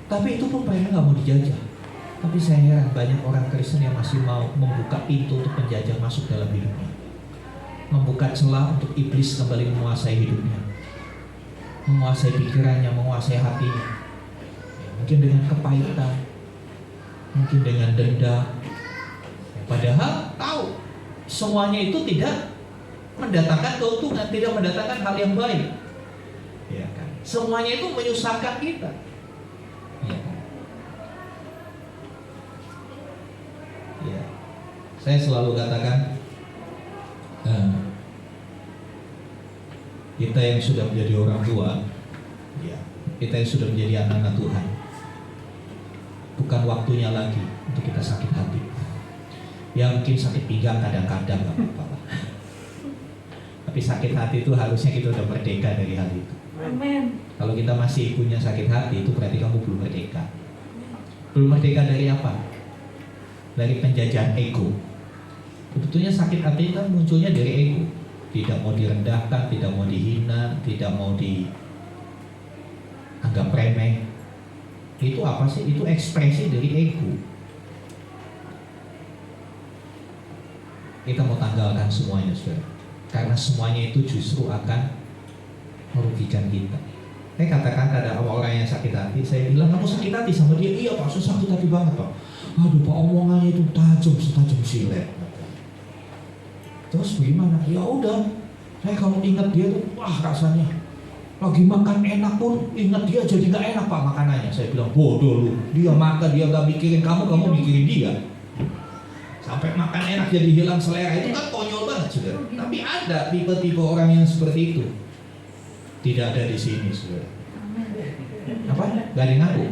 tapi itu pun mereka nggak mau dijajah. Tapi saya heran banyak orang Kristen yang masih mau membuka pintu untuk penjajah masuk dalam hidupnya, membuka celah untuk iblis kembali menguasai hidupnya, menguasai pikirannya, menguasai hatinya, ya, mungkin dengan kepahitan, mungkin dengan dendam, ya, padahal tahu semuanya itu tidak mendatangkan keuntungan, tidak mendatangkan hal yang baik, ya kan? Semuanya itu menyusahkan kita, ya kan? Ya, saya selalu katakan, kita yang sudah menjadi orang tua, ya, kita yang sudah menjadi anak-anak Tuhan, bukan waktunya lagi untuk kita sakit hati. Ya mungkin sakit pinggang kadang-kadang nggak apa-apa. Tapi sakit hati itu harusnya kita udah merdeka dari hal itu. Amen. Kalau kita masih punya sakit hati, itu berarti kamu belum merdeka. Belum merdeka dari apa? Dari penjajahan ego. Sebetulnya sakit hati kan munculnya dari ego. Tidak mau direndahkan, tidak mau dihina, tidak mau dianggap remeh. Itu apa sih? Itu ekspresi dari ego. Kita mau tanggalkan semuanya, saudara. Karena semuanya itu justru akan merugikan kita. Saya katakan ada orang yang sakit hati, saya bilang kamu sakit hati sama dia. Iya Pak, saya sakit hati banget Pak. Aduh Pak, omongannya itu tajam silet. Terus bagaimana? Ya udah, saya kalau ingat dia tuh, wah rasanya lagi makan enak pun ingat dia jadi nggak enak Pak makanannya. Saya bilang bodoh lu, dia makan dia nggak mikirin kamu mikirin dia. Sampai makan enak jadi hilang selera, itu kan konyol banget saudara. Tapi ada tipe-tipe orang yang seperti itu. Tidak ada di sini saudara. Apa? Gak ada ngaku.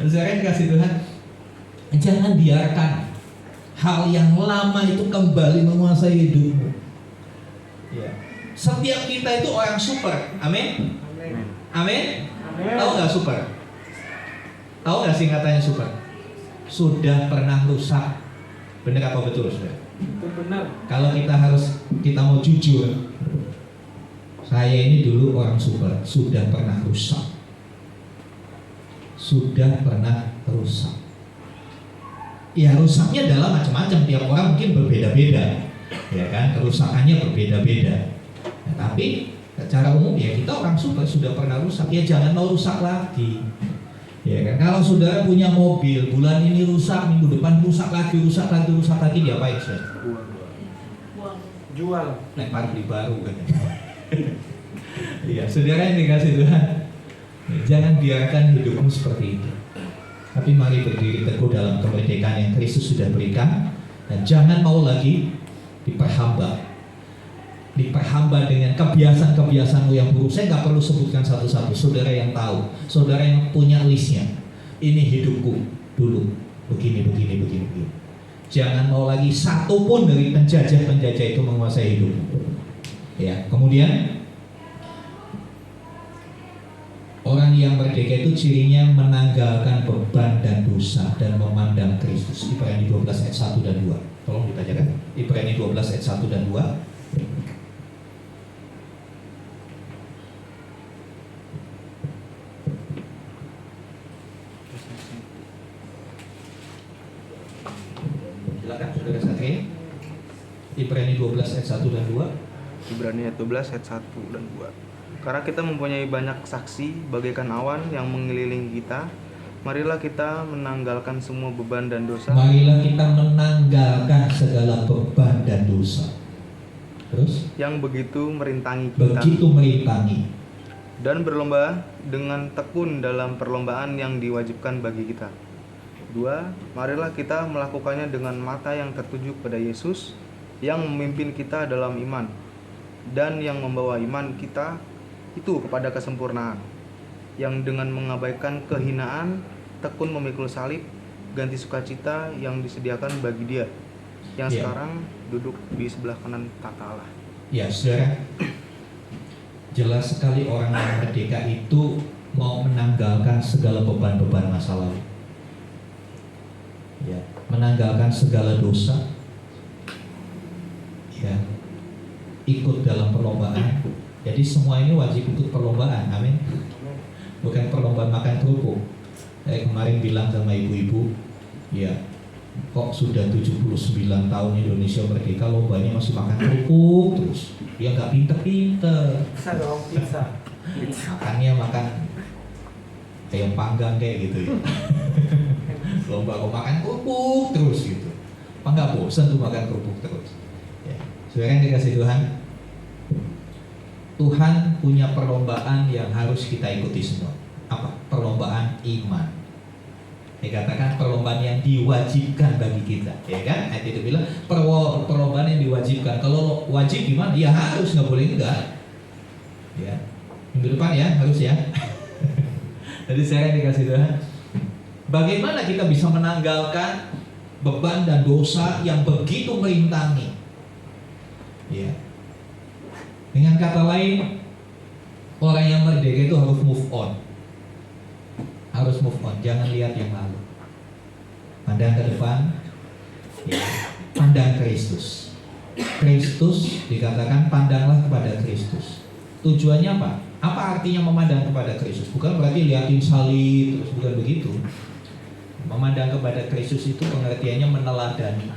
Saudara kasih Tuhan, jangan biarkan hal yang lama itu kembali menguasai hidupmu. Ya. Setiap kita itu orang super, amin. Amin. Tahu nggak super? Tahu nggak singkatannya super? Sudah pernah rusak. Benar apa betul saudara? Itu benar. Kalau kita mau jujur, saya ini dulu orang super, sudah pernah rusak. Sudah pernah rusak. Ya rusaknya adalah macam-macam, tiap orang mungkin berbeda-beda, ya kan? Kerusakannya berbeda-beda. Nah, tapi secara umum ya kita orang super sudah pernah rusak, ya jangan mau rusak lagi. Ya kan, kalau saudara punya mobil, bulan ini rusak, minggu depan rusak lagi, diapain saudara? Jual. lempar beli baru kan. Iya, saudara yang dikasih Tuhan, jangan biarkan hidupmu seperti itu. Tapi mari berdiri teguh dalam kemerdekaan yang Kristus sudah berikan, dan jangan mau lagi diperhamba dengan kebiasaan-kebiasaanmu yang buruk. Saya nggak perlu sebutkan satu-satu, saudara yang tahu, saudara yang punya listnya. Ini hidupku dulu, begini. Jangan mau lagi satu pun dari penjajah-penjajah itu menguasai hidupmu. Ya, kemudian orang yang merdeka itu cirinya menanggalkan beban dan dosa dan memandang Kristus. Ibrani 12 ayat 1 dan 2. Tolong dibacakan. Ibrani 12 ayat 1 dan 2. Silakan saudara Satria. Ibrani 12 ayat 1 dan 2. Ibrani ayat 12 ayat 1 dan 2. Karena kita mempunyai banyak saksi bagaikan awan yang mengelilingi kita, marilah kita menanggalkan semua beban dan dosa. Marilah kita menanggalkan segala beban dan dosa. Terus? Yang begitu merintangi kita. Dan berlomba dengan tekun dalam perlombaan yang diwajibkan bagi kita. 2. Marilah kita melakukannya dengan mata yang tertuju pada Yesus, yang memimpin kita dalam iman, dan yang membawa iman kita itu kepada kesempurnaan, yang dengan mengabaikan kehinaan tekun memikul salib, ganti sukacita yang disediakan bagi Dia yang sekarang duduk di sebelah kanan tata Allah. Ya, saudara, jelas sekali orang yang merdeka itu mau menanggalkan segala beban-beban masa lalu. Ya, menanggalkan segala dosa. Ya, ikut dalam perlombaan. Jadi semua ini wajib ikut perlombaan, amin. Bukan perlombaan makan kerupuk. Saya kemarin bilang sama ibu-ibu, ya, kok sudah 79 tahun Indonesia merdeka, lombanya masih makan kerupuk terus. Dia nggak pinter-pinter. Bisa dong, pizza. Makannya makan ayam panggang kayak gitu ya. Lomba kok makan kerupuk terus gitu. Apa nggak bosan tuh makan kerupuk terus? Ya. Saudara yang dikasih Tuhan, Tuhan punya perlombaan yang harus kita ikuti semua. Apa? Perlombaan iman. Dikatakan perlombaan yang diwajibkan bagi kita, ya kan? Ayat itu bilang perlombaan yang diwajibkan. Kalau wajib gimana? Ya harus, nggak boleh enggak. Ya, minggu depan ya harus ya. Jadi saya dikasih Tuhan, bagaimana kita bisa menanggalkan beban dan dosa yang begitu merintangi? Ya. Dengan kata lain, orang yang merdeka itu harus move on. Harus move on, jangan lihat yang lalu. Pandang ke depan, ya, pandang Kristus. Kristus dikatakan pandanglah kepada Kristus. Tujuannya apa? Apa artinya memandang kepada Kristus? Bukan berarti liatin salib, terus bukan begitu. Memandang kepada Kristus itu pengertiannya meneladani.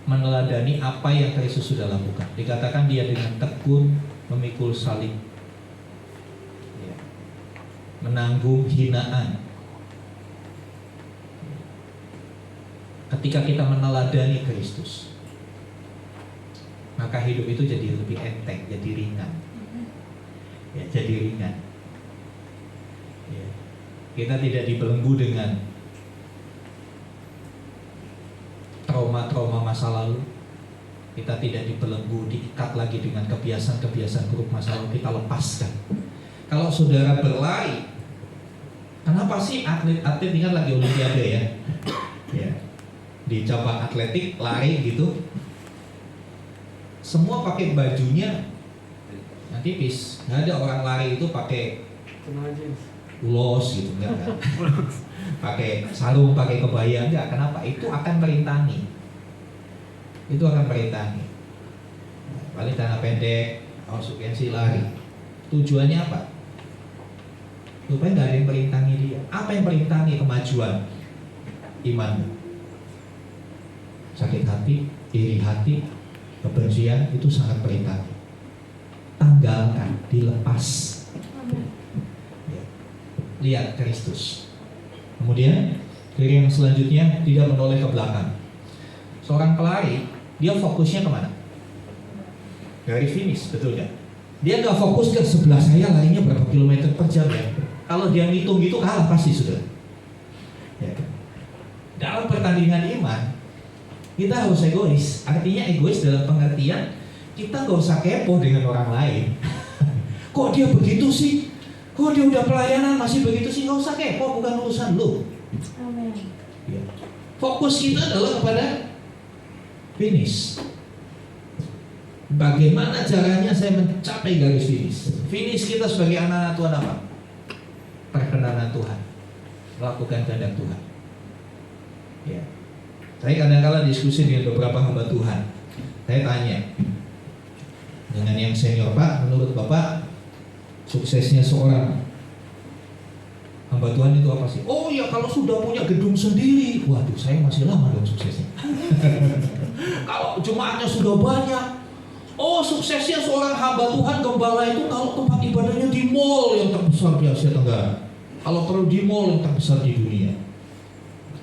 Meneladani apa yang Kristus sudah lakukan. Dikatakan dia dengan tekun memikul salib, ya, menanggung hinaan. Ketika kita meneladani Kristus, maka hidup itu jadi lebih enteng, jadi ringan. Ya, jadi ringan. Ya. Kita tidak dibelenggu dengan trauma-trauma masa lalu. Kita tidak dibelenggu, diikat lagi dengan kebiasaan-kebiasaan buruk masa lalu. Kita lepaskan. Kalau saudara berlari, kenapa sih atlet-atlet ini kan lagi olimpiade ya? Ya, di cabang atletik lari gitu, semua pakai bajunya yang tipis. Nggak ada orang lari itu pakai ulos gitu, enggak kan? Pakai sarung, pakai kebaya, enggak. Kenapa? Itu akan merintangi. Itu akan merintangi. Paling tanah pendek, konsekuensi lari. Tujuannya apa? Supaya nggak ada yang merintangi dia. Apa yang merintangi kemajuan imanmu? Sakit hati, iri hati, kebencian, itu sangat merintangi. Tanggalkan, dilepas. Ya. Lihat Kristus. Kemudian ciri yang selanjutnya, tidak menoleh ke belakang. Seorang pelari, dia fokusnya kemana? garis finish, betul nggak? Dia nggak fokus ke sebelah saya larinya berapa kilometer per jam ya. Kalau dia ngitung gitu kalah pasti sudah. Ya. Dalam pertandingan iman kita harus egois. Artinya egois dalam pengertian kita nggak usah kepo dengan orang lain. Kok dia begitu sih? Kok dia udah pelayanan masih begitu sih? Nggak usah kepo, bukan urusan lu. Amin. Ya. Fokus kita adalah kepada finish. Bagaimana caranya saya mencapai garis finish? Finish kita sebagai anak-anak Tuhan apa? Perkenanan Tuhan, melakukan kehendak Tuhan. Ya. Saya kadang-kala diskusi dengan beberapa hamba Tuhan. Saya tanya dengan yang senior, Pak, menurut Bapak suksesnya seorang hamba Tuhan itu apa sih? Oh ya, kalau sudah punya gedung sendiri. Waduh, saya masih lama dong suksesnya. Kalau jemaatnya sudah banyak. Oh, suksesnya seorang hamba Tuhan gembala itu kalau tempat ibadahnya di mall yang terbesar di Asia Tenggara. Kalau perlu di mall yang terbesar di dunia.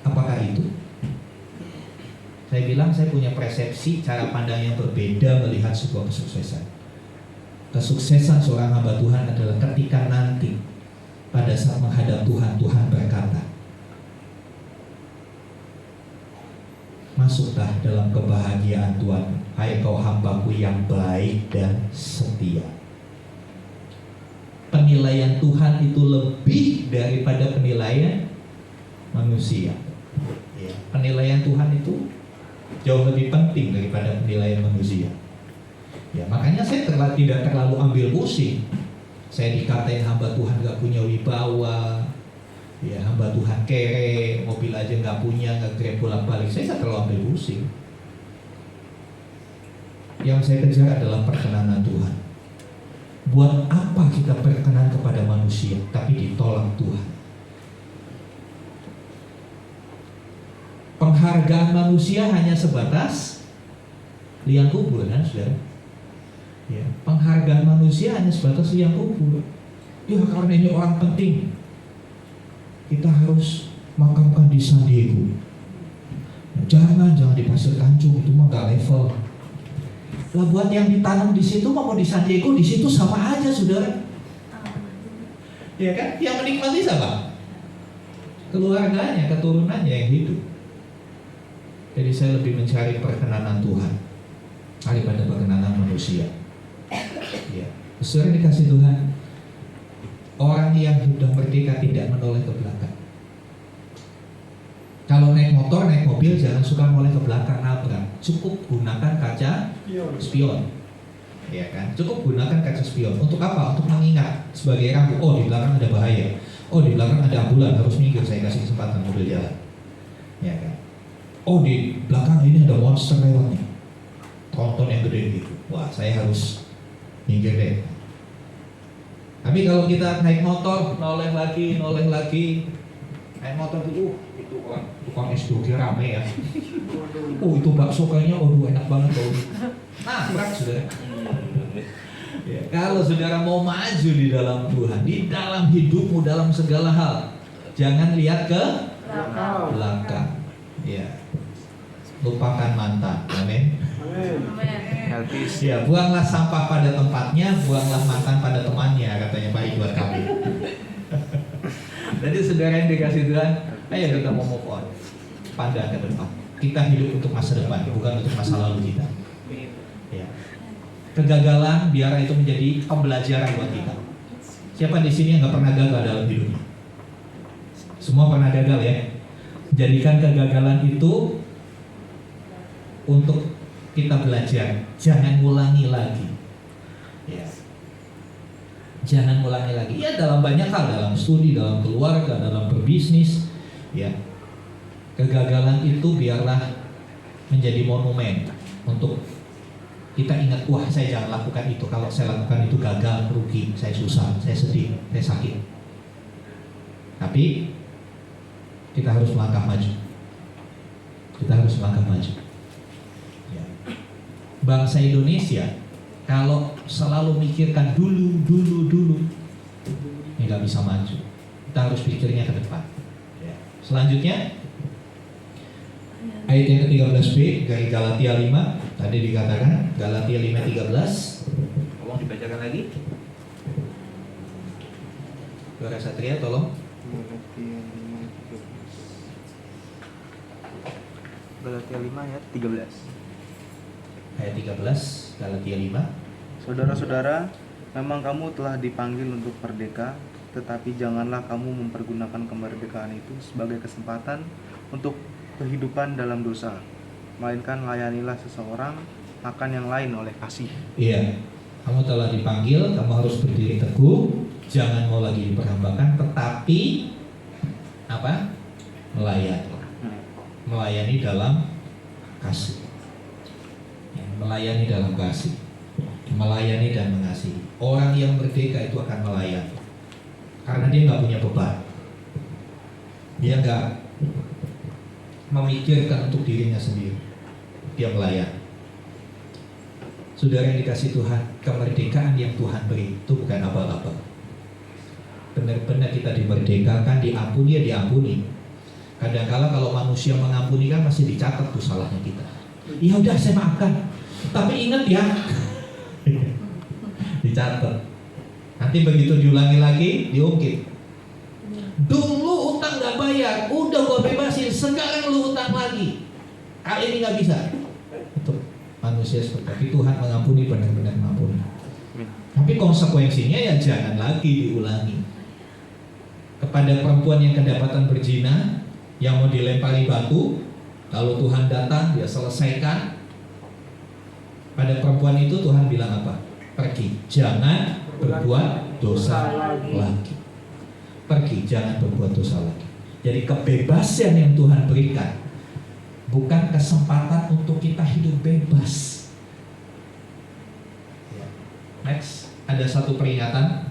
Apakah itu? Saya bilang saya punya persepsi, cara pandang yang berbeda melihat sebuah kesuksesan. Kesuksesan seorang hamba Tuhan adalah ketika nanti pada saat menghadap Tuhan, Tuhan berkata, masuklah dalam kebahagiaan Tuhan, hai kau hambaku yang baik dan setia. Penilaian Tuhan itu lebih daripada penilaian manusia. Ya, penilaian Tuhan itu jauh lebih penting daripada penilaian manusia. Ya, makanya saya tidak terlalu ambil pusing. Saya dikatain hamba Tuhan gak punya wibawa, ya hamba Tuhan kere, mobil aja nggak punya, nge-grab bolak-balik. Saya nggak terlalu ambil pusing. Yang saya kejar adalah perkenanan Tuhan. Buat apa kita berkenan kepada manusia tapi ditolak Tuhan? Penghargaan manusia hanya sebatas liang kubur, kan, saudara? Ya, penghargaan manusia hanya sebatas liang kubur. Ya, karena ini orang penting, kita harus makamkan di San Diego. Jangan di Pasir Tanjung, itu mah gak level. Lah buat yang ditanam di situ mau di San Diego, di situ sama aja, saudara. Ya kan? Yang menikmati siapa? Keluarganya, keturunannya yang hidup. Jadi saya lebih mencari perkenanan Tuhan daripada perkenanan manusia. Ya, saudara dikasih Tuhan. Orang yang sudah merdeka tidak menoleh ke belakang. Kalau naik motor, naik mobil, jangan suka menoleh ke belakang, nabrak. Cukup gunakan kaca spion, ya kan? Cukup gunakan kaca spion. Untuk apa? Untuk mengingat sebagai rambu. Oh, di belakang ada bahaya. Oh, di belakang ada ambulan, harus minggir. Saya kasih kesempatan mobil jalan, ya kan? Oh, di belakang ini ada monster lewat nih, tronton yang gede gitu. Wah, saya harus minggir deh. Tapi kalau kita naik motor, noleh lagi, naik motor itu orang tukang es doger rame ya. Oh, itu bakso kayaknya, enak banget bau. Nah, berat saudara. Ya, kalau saudara mau maju di dalam Tuhan, di dalam hidupmu, dalam segala hal, jangan lihat ke belakang. Ya, lupakan mantan. Amin. Ya, buanglah sampah pada tempatnya, buanglah mantan pada temannya, katanya Pak Ridwan Kamil. Jadi saudara yang dikasih Tuhan, ayo kita mau move on, pandang ke depan. Kita hidup untuk masa depan, bukan untuk masa lalu kita. Ya. Kegagalan biar itu menjadi pembelajaran buat kita. Siapa di sini yang nggak pernah gagal dalam hidupnya? Semua pernah gagal ya. Jadikan kegagalan itu untuk kita belajar, jangan ulangi lagi. Ya. Jangan ulangi lagi. Ya, dalam banyak hal, dalam studi, dalam keluarga, dalam berbisnis, ya. Kegagalan itu biarlah menjadi monumen untuk kita ingat, wah saya jangan lakukan itu. Kalau saya lakukan itu gagal, rugi, saya susah, saya sedih, saya sakit. Tapi kita harus melangkah maju. Kita harus melangkah maju. Bangsa Indonesia kalau selalu mikirkan dulu, ya nggak bisa maju. Kita harus pikirnya ke depan. Ya. Selanjutnya ayat yang ke-13b dari Galatia 5, tadi dikatakan Galatia 5:13, Tolong dibacakan lagi. Saudara Satria tolong. Galatia 5 ayat 13. Ayat 13 Galatia 5. Saudara-saudara, memang kamu telah dipanggil untuk merdeka, tetapi janganlah kamu mempergunakan kemerdekaan itu sebagai kesempatan untuk kehidupan dalam dosa, melainkan layanilah seseorang akan yang lain oleh kasih. Iya, kamu telah dipanggil, kamu harus berdiri teguh, jangan mau lagi diperhambakan, tetapi apa? Melayani. Melayani dalam kasih. Ya, melayani dalam kasih. Melayani dan mengasihi. Orang yang merdeka itu akan melayani. Karena dia nggak punya beban. Dia nggak memikirkan untuk dirinya sendiri. Dia melayani. Saudara yang dikasih Tuhan, kemerdekaan yang Tuhan beri itu bukan abal-abal. Benar-benar kita dimerdekakan, diampuni ya diampuni. Kadang-kala kalau manusia mengampuni kan masih dicatat tuh salahnya kita. Ya udah saya maafkan, tapi ingat ya, dicatat. Nanti begitu diulangi lagi, diungkit. Dulu utang nggak bayar, udah gua bebasin, sekarang lu utang lagi. Kali ini nggak bisa. Itu manusia seperti itu. Tuhan mengampuni, benar-benar mengampuni. Tapi konsekuensinya ya jangan lagi diulangi. Kepada perempuan yang kedapatan berzina, yang mau dilempari batu, kalau Tuhan datang dia selesaikan. Pada perempuan itu Tuhan bilang apa? Pergi, jangan berbuat dosa lagi. Pergi, jangan berbuat dosa lagi. Jadi kebebasan yang Tuhan berikan bukan kesempatan untuk kita hidup bebas. Next, ada satu peringatan.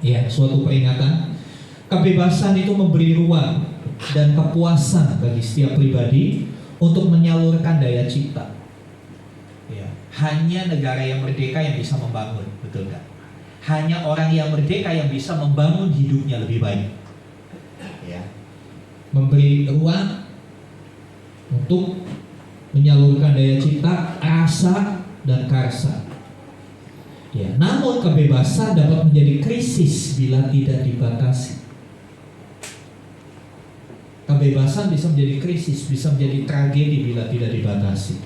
Ya, suatu peringatan. Kebebasan itu memberi ruang dan kepuasan bagi setiap pribadi untuk menyalurkan daya cipta. Ya, hanya negara yang merdeka yang bisa membangun, betul kan? Hanya orang yang merdeka yang bisa membangun hidupnya lebih baik. Ya, memberi ruang untuk menyalurkan daya cipta, rasa dan karsa. Ya, namun kebebasan dapat menjadi krisis bila tidak dibatasi. Kebebasan bisa menjadi krisis, bisa menjadi tragedi bila tidak dibatasi.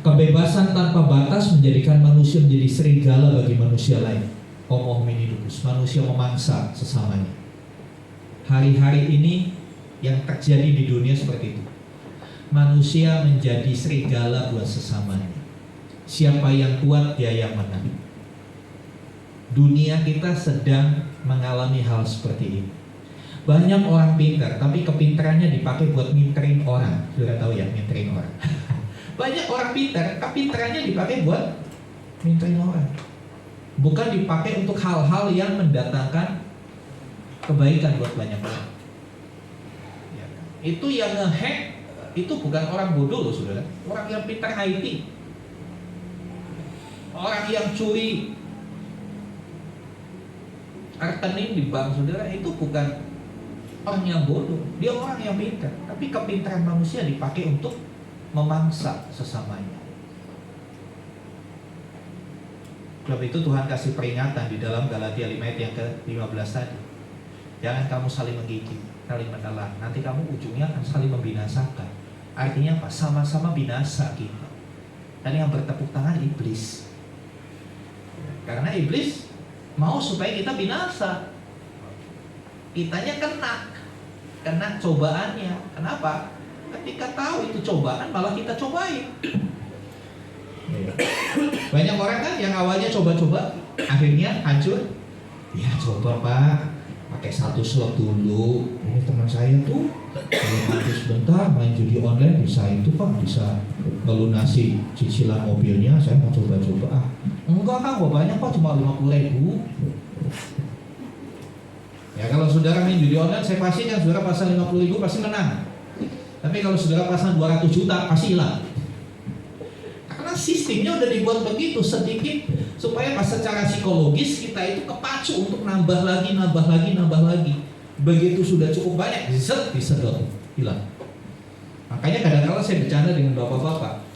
Kebebasan tanpa batas menjadikan manusia menjadi serigala bagi manusia lain. Homo hominidus, manusia memangsa sesamanya. Hari-hari ini yang terjadi di dunia seperti itu. Manusia menjadi serigala buat sesamanya. Siapa yang kuat, dia yang menang. Dunia kita sedang mengalami hal seperti ini. Banyak orang pintar, tapi kepintarannya dipakai buat minterin orang. Sudah tahu ya, minterin orang. Banyak orang pintar, kepintarannya dipakai buat minterin orang. Bukan dipakai untuk hal-hal yang mendatangkan kebaikan buat banyak orang. Ya. Itu yang nge-hack, itu bukan orang bodoh loh saudara. Orang yang pintar IT. Orang yang curi rekening di bank saudara, itu bukan orang yang bodoh, dia orang yang pintar. Tapi kepintaran manusia dipakai untuk memangsa sesamanya. Sebab itu Tuhan kasih peringatan di dalam Galatia 5 ayat yang ke-15 tadi. Jangan kamu saling menggigit, saling menelan. Nanti kamu ujungnya akan saling membinasakan. Artinya apa? Sama-sama binasa kita. Dan yang bertepuk tangan iblis. Karena iblis mau supaya kita binasa. Kitanya kena cobaannya. Kenapa? Ketika tahu itu cobaan, malah kita cobain. Banyak orang kan yang awalnya coba-coba, akhirnya hancur. Ya coba pak, pakai satu slot dulu. Ini teman saya tuh, kalau mati sebentar main judi online bisa itu pak, bisa melunasi cicilan mobilnya. Saya mau coba-coba. Enggak kan, banyak pak, cuma 50.000. Ya kalau saudara main judi online, saya pastikan saudara pasang 50.000 pasti menang. Tapi kalau saudara pasang 200 juta pasti hilang. Karena sistemnya udah dibuat begitu sedikit supaya pas secara psikologis kita itu kepacu untuk nambah lagi. Begitu sudah cukup banyak, disedot, hilang. Makanya kadang-kadang saya bercanda dengan bapak-bapak.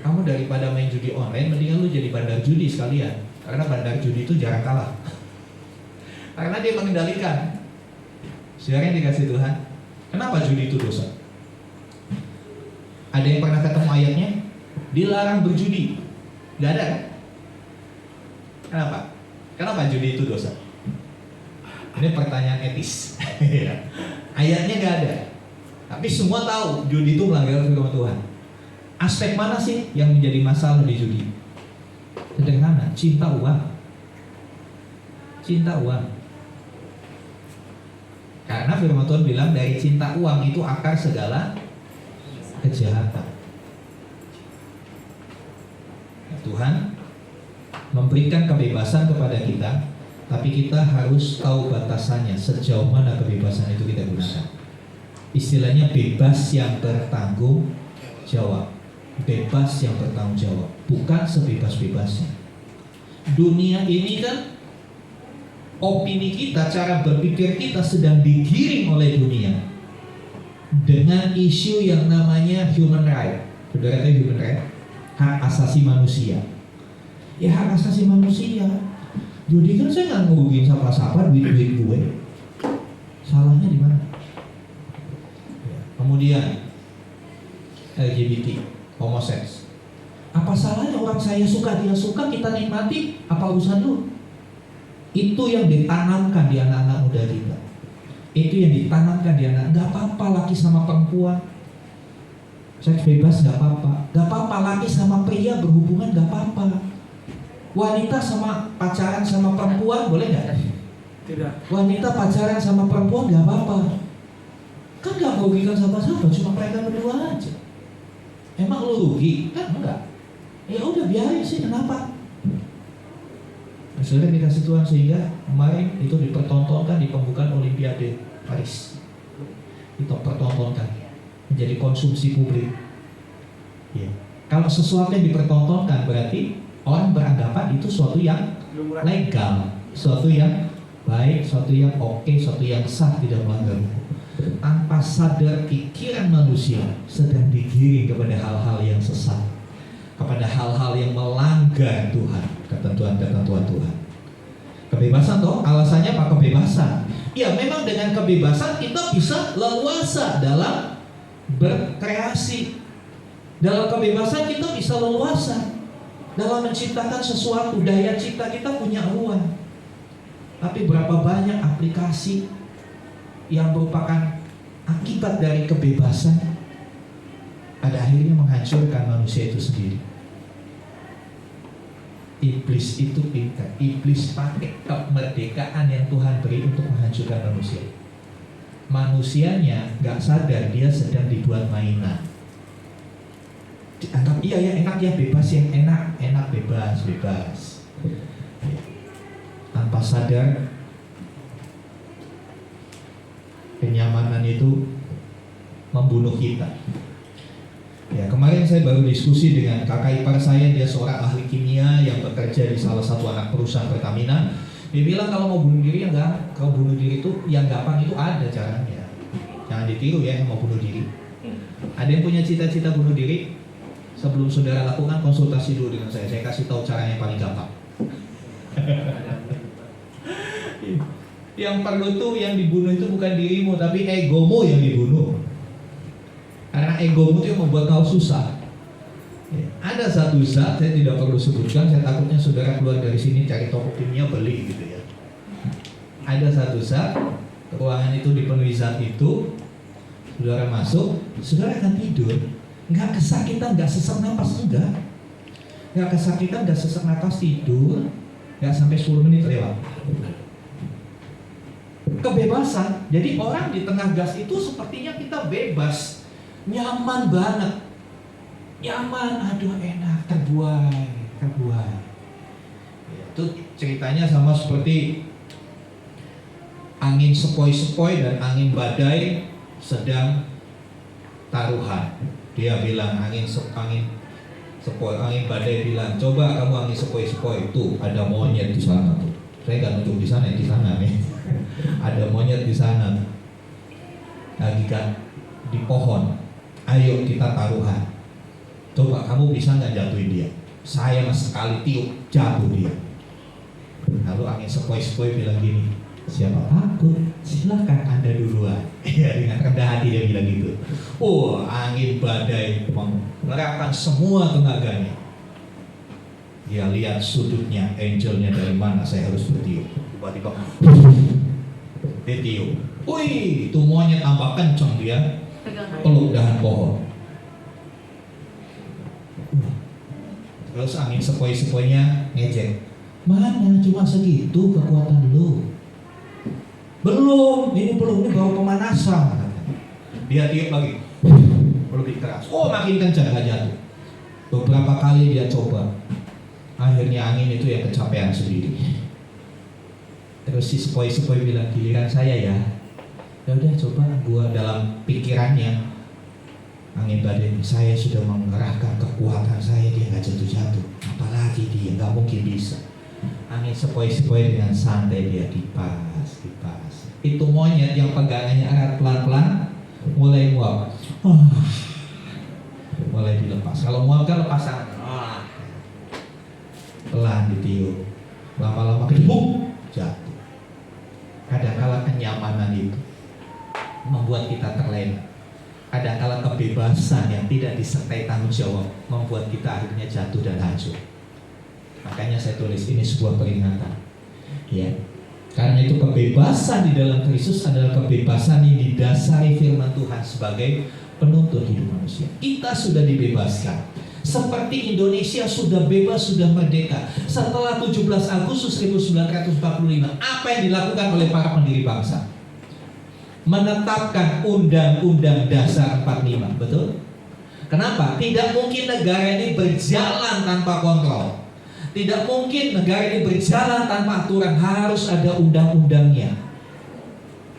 Kamu daripada main judi online, mendingan lu jadi bandar judi sekalian. Karena bandar judi itu jarang kalah. Karena dia mengendalikan. Saudara yang dikasih Tuhan, kenapa judi itu dosa? Ada yang pernah ketemu ayatnya? Dilarang berjudi. Gak ada kan? Kenapa? Kenapa judi itu dosa? Ini pertanyaan etis. Ayatnya gak ada. Tapi semua tahu judi itu melanggar firman Tuhan. Aspek mana sih yang menjadi masalah di judi? Sederhana, cinta uang. Cinta uang. Karena firman Tuhan bilang dari cinta uang itu akar segala kejahatan. Tuhan memberikan kebebasan kepada kita, tapi kita harus tahu batasannya, sejauh mana kebebasan itu kita gunakan. Istilahnya bebas yang bertanggung jawab. Bebas yang bertanggung jawab, bukan sebebas-bebasnya. Dunia ini kan, opini kita, cara berpikir kita sedang digiring oleh dunia dengan isu yang namanya human right. Saudara tahu human right? Hak asasi manusia. Ya hak asasi manusia. Jadi kan saya nggak ngerugiin siapa-siapa, duit gue. Salahnya di mana? Ya. Kemudian LGBT, homoseks. Apa salahnya orang saya suka, dia suka, kita nikmati? Apa urusan lu? Itu yang ditanamkan di anak-anak muda kita. Itu yang ditanamkan di anak. Gak apa-apa laki sama perempuan, seks bebas gak apa-apa. Gak apa-apa laki sama pria berhubungan, gak apa-apa. Wanita sama pacaran sama perempuan boleh gak? Tidak. Wanita pacaran sama perempuan gak apa-apa. Kan gak merugikan siapa-siapa, cuma mereka berdua aja. Emang lu rugi? Kan enggak. Ya udah biarin sih, kenapa? Sudah dikasih Tuhan sehingga kemarin itu dipertontonkan di pembukaan Olimpiade Paris. Itu pertontonkan menjadi konsumsi publik. Ya. Kalau sesuatu yang dipertontonkan berarti orang beranggapan itu suatu yang legal, suatu yang baik, suatu yang oke, suatu yang sah, tidak melanggar hukum. Tanpa sadar pikiran manusia sedang digiring kepada hal-hal yang sesat, kepada hal-hal yang melanggar Tuhan, ketentuan-ketentuan Tuhan. Kebebasan toh, alasannya apa kebebasan? Ya memang dengan kebebasan kita bisa leluasa dalam berkreasi. Dalam kebebasan kita bisa leluasa dalam menciptakan sesuatu. Daya cipta kita punya ruang. Tapi berapa banyak aplikasi yang merupakan akibat dari kebebasan pada akhirnya menghancurkan manusia itu sendiri. Iblis itu pintar. Iblis pakai kemerdekaan yang Tuhan beri untuk menghancurkan manusia. Manusianya gak sadar dia sedang dibuat mainan. Dianggap iya ya enak ya, bebas yang enak bebas. Tanpa sadar kenyamanan itu membunuh kita. Ya, kemarin saya baru diskusi dengan kakak ipar saya, dia seorang ahli kimia yang bekerja di salah satu anak perusahaan Pertamina. Dia bilang kalau mau bunuh diri kalau bunuh diri itu yang gampang itu ada caranya. Jangan ditiru ya mau bunuh diri. Ada yang punya cita-cita bunuh diri? Sebelum saudara lakukan konsultasi dulu dengan saya kasih tahu caranya yang paling gampang. Yang perlu tuh yang dibunuh itu bukan dirimu tapi egomu yang dibunuh. Karena egomu itu yang membuat kau susah. Ya, ada satu zat saya tidak perlu sebutkan, saya takutnya saudara keluar dari sini cari toko kimia beli gitu ya. Ada satu zat, ruangan itu dipenuhi zat itu, saudara masuk, saudara akan tidur, nggak kesakitan, nggak sesak napas, nggak kesakitan, nggak sesak napas, tidur, nggak sampai 10 menit lewat. Kebebasan, jadi orang di tengah gas itu sepertinya kita bebas. Nyaman banget, nyaman, aduh enak, terbuai. Itu ceritanya sama seperti angin sepoi-sepoi dan angin badai sedang taruhan. Dia bilang angin badai bilang, coba kamu angin sepoi-sepoi, tuh ada monyet di sana tuh. Saya nggak nunjuk di sana nih. Ada monyet di sana, lagi kan di pohon. Ayo kita taruhan. Coba kamu bisa nggak jatuhin dia? Saya sekali tiup jatuh dia. Lalu angin sepoi-sepoi bilang gini, siapa takut? Silahkan Anda duluan. Ya, dengan rendah hati dia bilang gitu. Angin badai mengerahkan semua tenaganya. Dia lihat sudutnya, angelnya dari mana saya harus bertiup. Tiba-tiba dia tiup. Wih, itu monyet tambah kencang dia peluk dahan pohon. Terus angin sepoi-sepoinya ngejek. Mana cuma segitu kekuatan lu? Belum, ini baru pemanasan. Dia tiup lagi, lebih keras. Makin kencang, gak jatuh. Beberapa kali dia coba. Akhirnya angin itu yang kecapean sendiri. Terus si sepoi-sepoi bilang, giliran saya ya. Ya udah coba. Gua dalam pikirannya, angin badai, saya sudah mengerahkan kekuatan saya, dia gak jatuh-jatuh. Apalagi dia, gak mungkin bisa. Angin sepoi-sepoi dengan santai dia dipas. Itu monyet yang pegangannya erat pelan-pelan mulai muap. Mulai dilepas. Kalau muap kan lepas tangan. Pelan ditiup. Lama-lama kedebuk jatuh. Kadang-kala kenyamanan itu membuat kita terlena. Kadang-kala kebebasan yang tidak disertai tanggung jawab membuat kita akhirnya jatuh dan hancur. Makanya saya tulis ini sebuah peringatan. Ya. Karena itu kebebasan di dalam Kristus adalah kebebasan yang didasari firman Tuhan sebagai penuntun hidup manusia. Kita sudah dibebaskan. Seperti Indonesia sudah bebas, sudah merdeka. Setelah 17 Agustus 1945, apa yang dilakukan oleh para pendiri bangsa? Menetapkan Undang-Undang Dasar 45, betul? Kenapa? Tidak mungkin negara ini berjalan tanpa kontrol. Tidak mungkin negara ini berjalan tanpa aturan. Harus ada undang-undangnya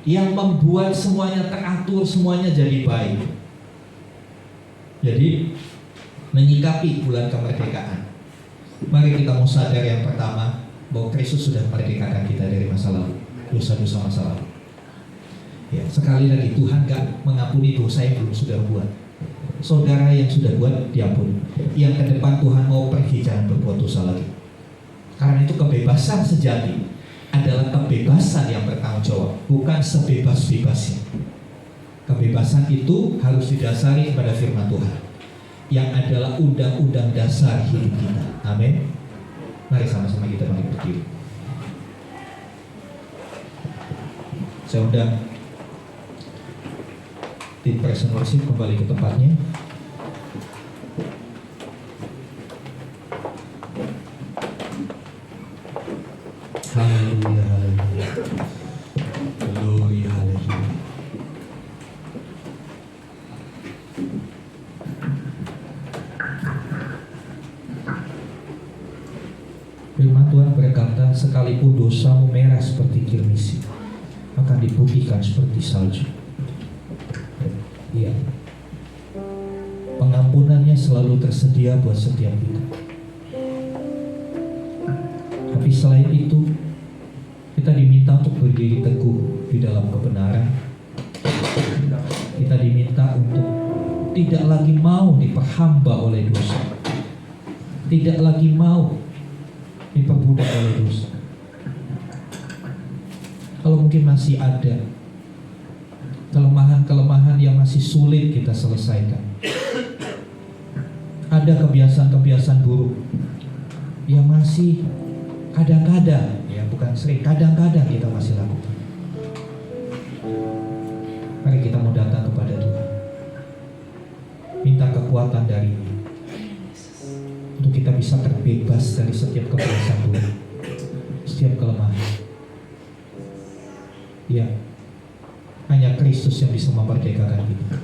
yang membuat semuanya teratur, semuanya jadi baik. Jadi menyikapi bulan kemerdekaan, mari kita mau sadar yang pertama bahwa Kristus sudah merdekakan kita dari masa lalu, dosa-dosa masa lalu. Ya, sekali lagi Tuhan gak mengampuni dosa yang belum sudah buat. Saudara yang sudah buat diampuni. Yang ke depan Tuhan mau pergi, jangan berbuat dosa lagi. Karena itu kebebasan sejati adalah kebebasan yang bertanggung jawab, bukan sebebas-bebasnya. Kebebasan itu harus didasari pada firman Tuhan, yang adalah undang-undang dasar hidup kita. Amin. Mari sama-sama kita berdiri. Saya undang tim praise and worship kembali ke tempatnya. Haleluya, haleluya. Glory, haleluya. Firman Tuhan berkata, sekalipun dosamu merah seperti kirmisi, akan diputihkan seperti salju. Iya. Pengampunannya selalu tersedia buat setiap kita. Tapi selain itu, kita diminta untuk berdiri teguh di dalam kebenaran. Kita diminta untuk tidak lagi mau diperhamba oleh dosa, tidak lagi mau diperbudak oleh dosa. Kalau mungkin masih ada kelemahan-kelemahan yang masih sulit kita selesaikan, ada kebiasaan-kebiasaan buruk yang masih kadang-kadang, ya bukan sering, kadang-kadang kita masih lakukan. Mari kita mau datang kepada Tuhan, minta kekuatan darinya untuk kita bisa terbebas dari setiap kebiasaan buruk, setiap kelemahan. Ya, hanya Kristus yang bisa memerdekakan kita.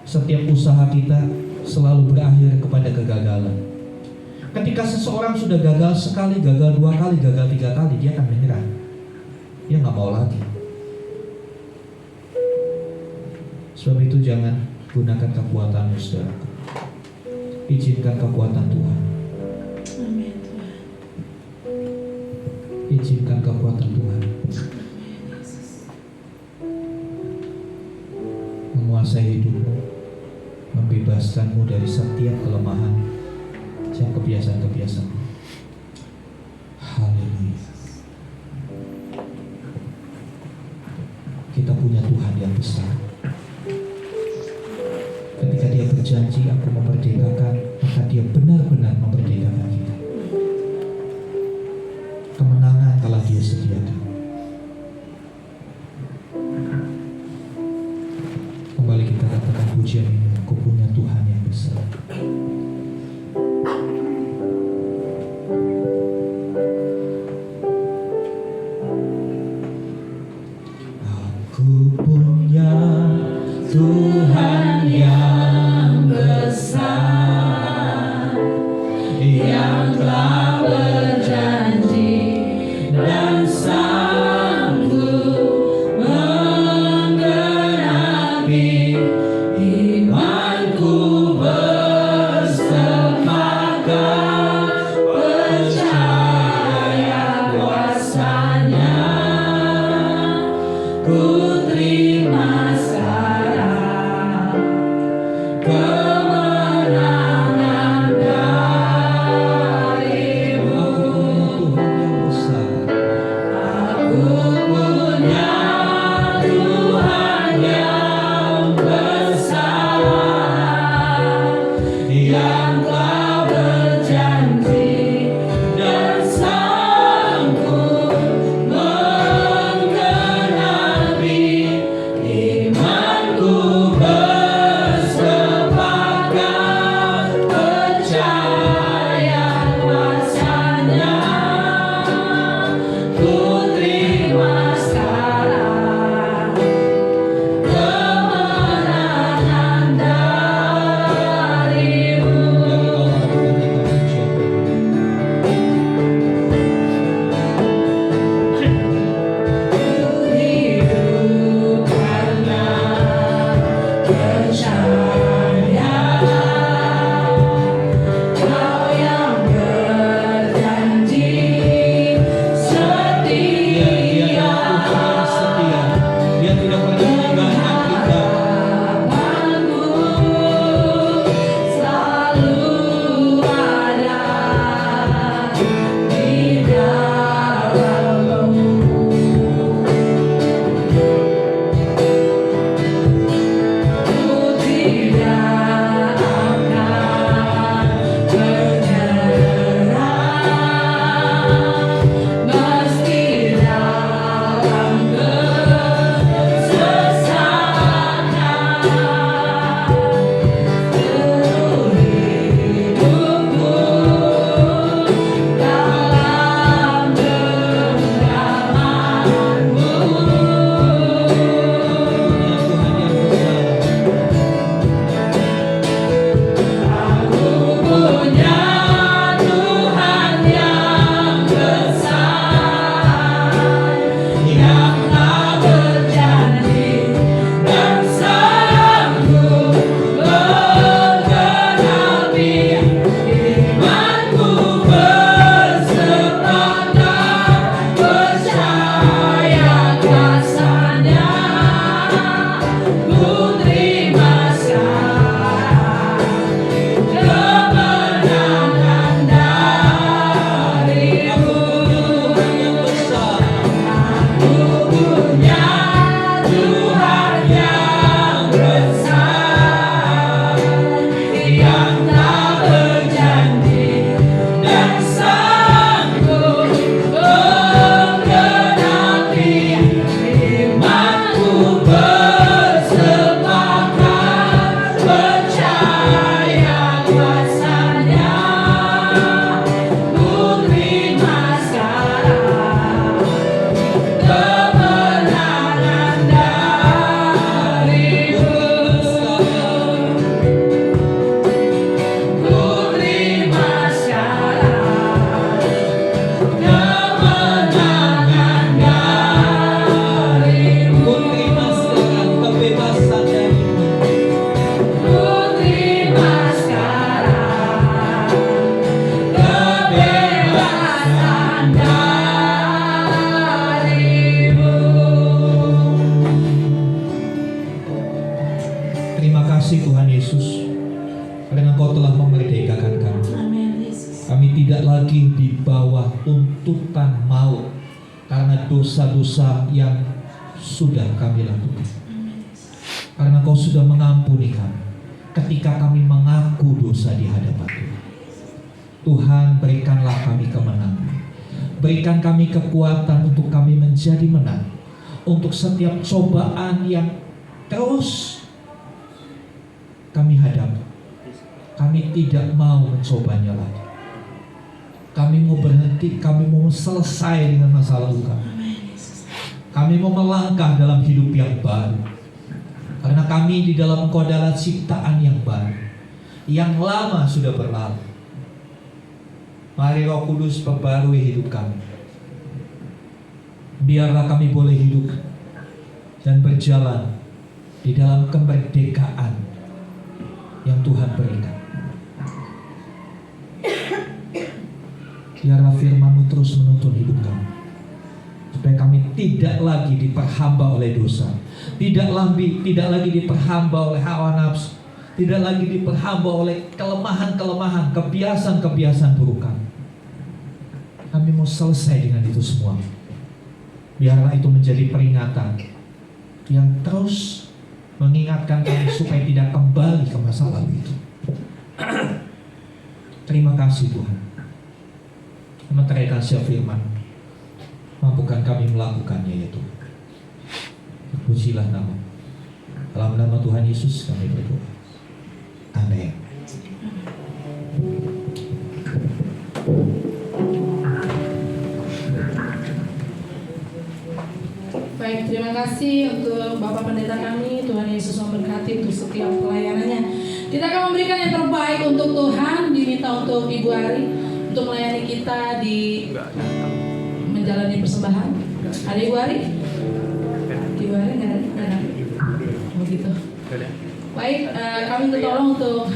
Setiap usaha kita selalu berakhir kepada kegagalan. Ketika seseorang sudah gagal sekali, gagal 2 kali, gagal 3 kali, dia akan menyerah. Dia nggak mau lagi. Sebab itu jangan gunakan kekuatanmu, saudaraku. Izinkan kekuatan Tuhan. Amin Tuhan. Izinkan kekuatan Tuhan menguasai hidupmu, membebaskanmu dari setiap kelemahan, setiap kebiasaan-kebiasaan. Haleluya. besar. Ketika Dia berjanji, Aku memerdekakan, maka Dia benar-benar memerdekakan kita. Kemenangan telah Dia sediakan. Kembali kita katakan pujian ini, Aku punya Tuhan yang besar. Aku punya Tuhan yang besar, yang telah berjanji dan sanggup menggenapi imanku, bersepakat percaya kuasa-Nya. Ku terima sekarang kemenangan dari-Mu. Aku punya Tuhan yang besar, yang telah berjanji dan sanggup menggenapi imanku, bersepakat percaya kuasa-Nya. Ku terima sekarang kemenangan dari-Mu. Hidup karena percaya Kau yang berjanji setia. Dia tidak pernah meninggalkan kita. Harapanku selalu ada di dalam-Mu. Ku tidak akan menyerah, meski dalam kesesakan. Seluruh hidupku dalam genggaman-Mu. Aku punya Tuhan yang besar, yang telah berjanji dan sanggup menggenapi imanku, bersepakat percaya kuasa-Nya. Ku terima sekarang kemenangan dari-Mu. Aku punya Tuhan yang besar, yang telah berjanji dan sanggup menggenapi imanku, bersepakat percaya kuasa-Nya. Ku terima sekarang kemenangan dari-Mu. Ku terima sekarang kemenangan dari-Mu. Ku terima sekarang kebebasan dari-Mu. Ku terima sekarang kebebasan dari-Mu. Terima kasih Tuhan Yesus, karena Engkau telah memerdekakan kami. Amin Yesus. Kami tidak lagi di bawah tuntutan maut karena dosa-dosa yang sudah kami lakukan. Karena Kau sudah mengampuni kami ketika kami mengaku dosa di hadapan Tuhan. Tuhan, berikanlah kami kemenangan. Berikan kami kekuatan untuk kami menjadi menang. Untuk setiap cobaan yang terus kami hadapi, kami tidak mau mencobanya lagi. Kami mau berhenti, kami mau selesai dengan masa lalu kami. Kami mau melangkah dalam hidup yang baru. Karena kami di dalam Engkau adalah ciptaan yang baru. Yang lama sudah berlalu. Mari Roh Kudus perbarui hidup kami. Biarlah kami boleh hidup dan berjalan di dalam kemerdekaan yang Tuhan berikan. Biarlah firman-Mu terus menuntun hidup kami, supaya kami tidak lagi diperhamba oleh dosa, tidak lagi diperhamba oleh hawa nafsu, tidak lagi diperhamba oleh kelemahan-kelemahan, kebiasaan-kebiasaan buruk kami. Kami mau selesai dengan itu semua. Biarlah itu menjadi peringatan yang terus mengingatkan kami supaya tidak kembali ke masa lalu itu. Terima kasih Tuhan. Sementara kasih firman, mampukan kami melakukannya ya Tuhan. Pujilah nama. Dalam nama Tuhan Yesus kami berdoa. Amin. Baik, terima kasih untuk Bapak Pendeta kami. Tuhan Yesus memberkati untuk setiap pelayanannya. Kita akan memberikan yang terbaik untuk Tuhan. Diminta untuk Ibu Ari untuk melayani kita di menjalani persembahan. Ada Ibu Ari? Ibu Ari nggak ada? Oh gitu. Baik, kami minta tolong untuk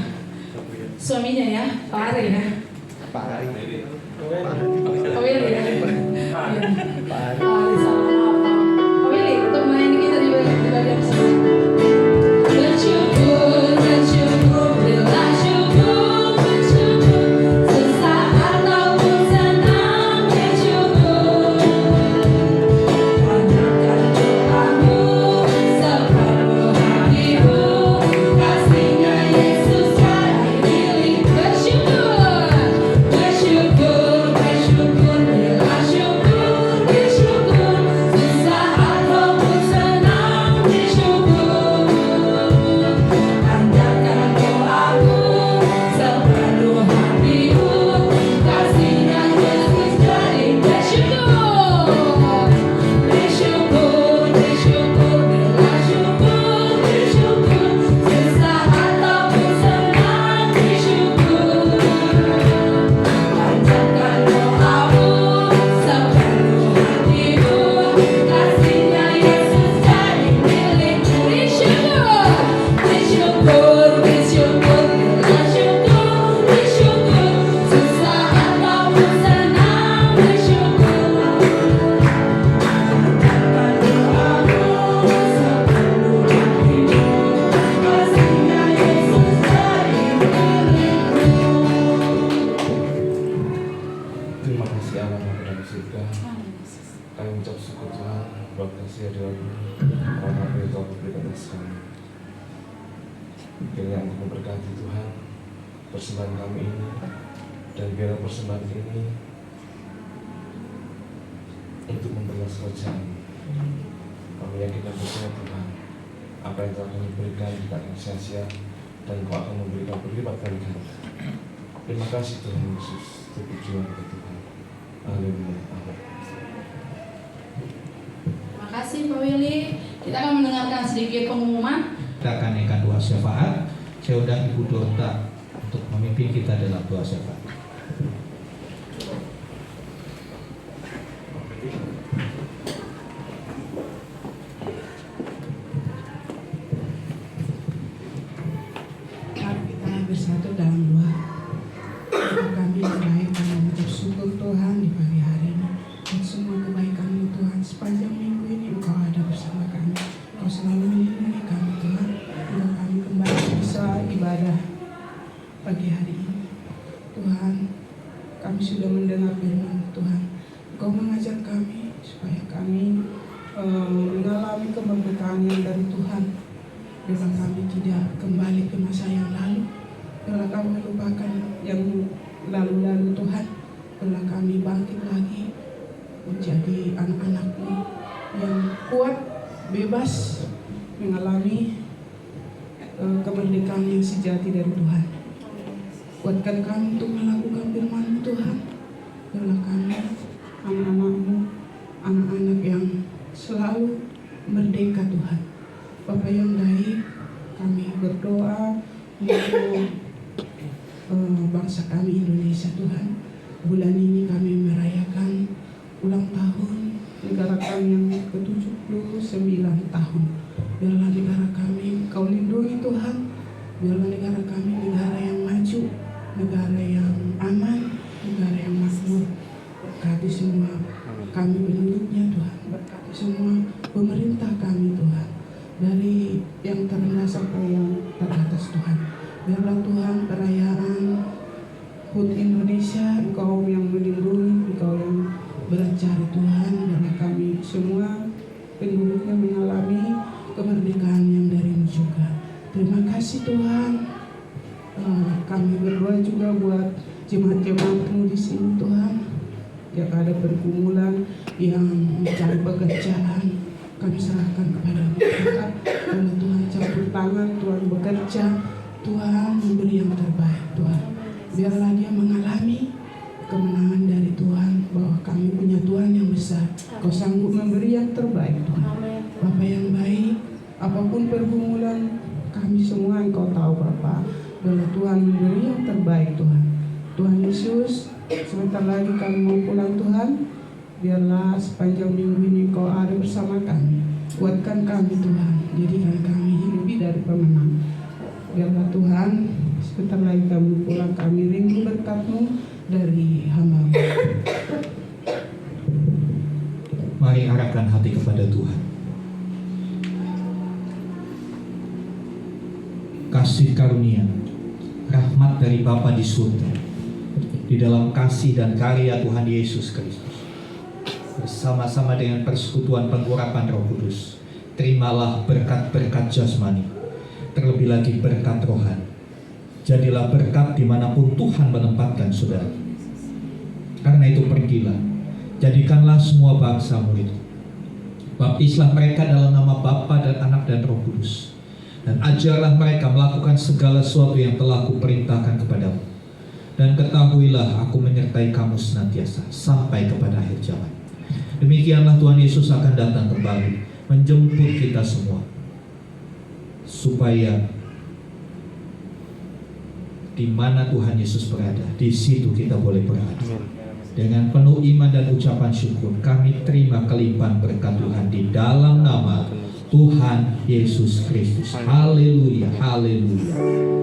suaminya ya, Pak Ari ya. Pak Ari. Pak Willy ya. Pak Ari sama Pak Willy untuk melayani kita di bagian persembahan. Bersyukur, bersyukur, berilah syukur, bersyukur. Sesaat ataupun senang bersyukur. Panjatkan doamu, separuh hatimu. Kasihnya Yesus cari milik. Bersyukur, bersyukur, bersyukur, berilah syukur, bersyukur. Sesaat ataupun senang bersyukur. Panjatkan doamu, sepenuh hatimu. Kasihnya Yesus cari bersyukur. Bersyukur, bersyukur, berilah syukur, bersyukur. Sesaat ataupun senang bersyukur. Panjatkan doamu, sepenuh hatimu. Kasihnya Yesus cari milik. Bersyukur, bersyukur, bersyukur, berilah syukur, bersyukur. Sesaat ataupun senang bersyukur. Panjatkan doamu, sepenuh hatimu. Kasihnya Yesus cari milikmu. Terima kasih Allah Bapa dari surga. Kami ucap syukur Tuhan buat kasih hadirat-Mu, karena apa yang Kau berikan atas kami. Kiranya Engkau memberkati Tuhan persembahan kami ini, dan biarlah persembahan ini untuk memperluas kerajaan. Kami yakin dan percaya Tuhan, apa yang telah kami berikan tidak akan sia-sia, dan Kau akan memberikan berlipat kali ganda. Terima kasih Tuhan Yesus, terpujilah kepada Tuhan. Haleluya. Amin. Terima kasih Pak Willy. Kita akan mendengarkan sedikit pengumuman. Kita akan naikkan doa syafaat. Saya undang Ibu Dorta untuk memimpin kita dalam doa syafaat. Mari kita bersatu dalam doa. Kami baik dan mengucap syukur Tuhan di pagi hari ini untuk semua kebaikan Tuhan sepanjang minggu ini Engkau ada bersama kami. Engkau selalu melindungi kami Tuhan. Hingga kami kembali bisa ibadah pagi hari ini. Tuhan, kami sudah mendengar firman Tuhan. Engkau mengajar kami supaya kami mengalami kemerdekaan yang dari Tuhan. tidak kembali ke masa yang lalu. Biarlah kami melupakan yang lalu-lalu Tuhan. Biarlah kami bangkit lagi menjadi anak-anak-Mu yang kuat, bebas, mengalami kemerdekaan yang sejati dari Tuhan. Kuatkan kami untuk melakukan firman-Mu Tuhan. Biarlah kami anak-anak-Mu, anak-anak yang selalu merdeka Tuhan. Bapa yang baik, kami berdoa untuk bangsa kami Indonesia Tuhan. Bulan ini kami merayakan ulang tahun negara kami yang ke-79 tahun. Biarlah negara kami Kau lindungi Tuhan. Biarlah negara kami negara yang maju, negara yang aman, negara yang makmur. Berkati semua kami penduduknya Tuhan. Berkati semua pemerintah kami Tuhan, dari yang terendah sampai yang teratas Tuhan. Biarlah Tuhan perayaan HUT Indonesia Engkau yang melindungi, Engkau yang berencana Tuhan. Biarlah kami semua penduduknya mengalami kemerdekaan yang dari-Mu juga. Terima kasih Tuhan. Kami berdoa juga buat jemaat-jemaat-Mu di sini Tuhan, yang ada pergumulan, yang mencari pekerjaan. Kami serahkan kepada-Mu Tuhan. Kalau Tuhan campur tangan, Tuhan bekerja, Tuhan memberi yang terbaik Tuhan. Biarlah dia mengalami kemenangan dari Tuhan, bahwa kami punya Tuhan yang besar. Kau sanggup memberi yang terbaik Tuhan. Bapa yang baik, apapun pergumulan kami semua Engkau tahu Bapa. Biarlah Tuhan memberi yang terbaik Tuhan. Tuhan Yesus, sebentar lagi kami mau pulang Tuhan. Biarlah sepanjang minggu ini Engkau ada bersama kami. Kuatkan kami Tuhan, jadikan kami hidup dari pemenang. Biarlah Tuhan, sebentar lagi kami pulang, kami rindu berkat-Mu dari hamba-Mu. Mari arahkan hati kepada Tuhan. Kasih karunia, rahmat dari Bapa di surga, di dalam kasih dan karya Tuhan Yesus Kristus, bersama-sama dengan persekutuan pengurapan Roh Kudus, terimalah berkat-berkat jasmani, terlebih lagi berkat rohani. Jadilah berkat dimanapun Tuhan menempatkan saudara. Karena itu pergilah, jadikanlah semua bangsa murid. Baptislah mereka dalam nama Bapa dan Anak dan Roh Kudus, dan ajarlah mereka melakukan segala sesuatu yang telah Kuperintahkan kepadamu. Dan ketahuilah Aku menyertai kamu senantiasa sampai kepada akhir zaman. Demikianlah Tuhan Yesus akan datang kembali menjemput kita semua, supaya di mana Tuhan Yesus berada, di situ kita boleh berada. Dengan penuh iman dan ucapan syukur, kami terima kelimpahan berkat Tuhan di dalam nama Tuhan Yesus Kristus. Haleluya, haleluya.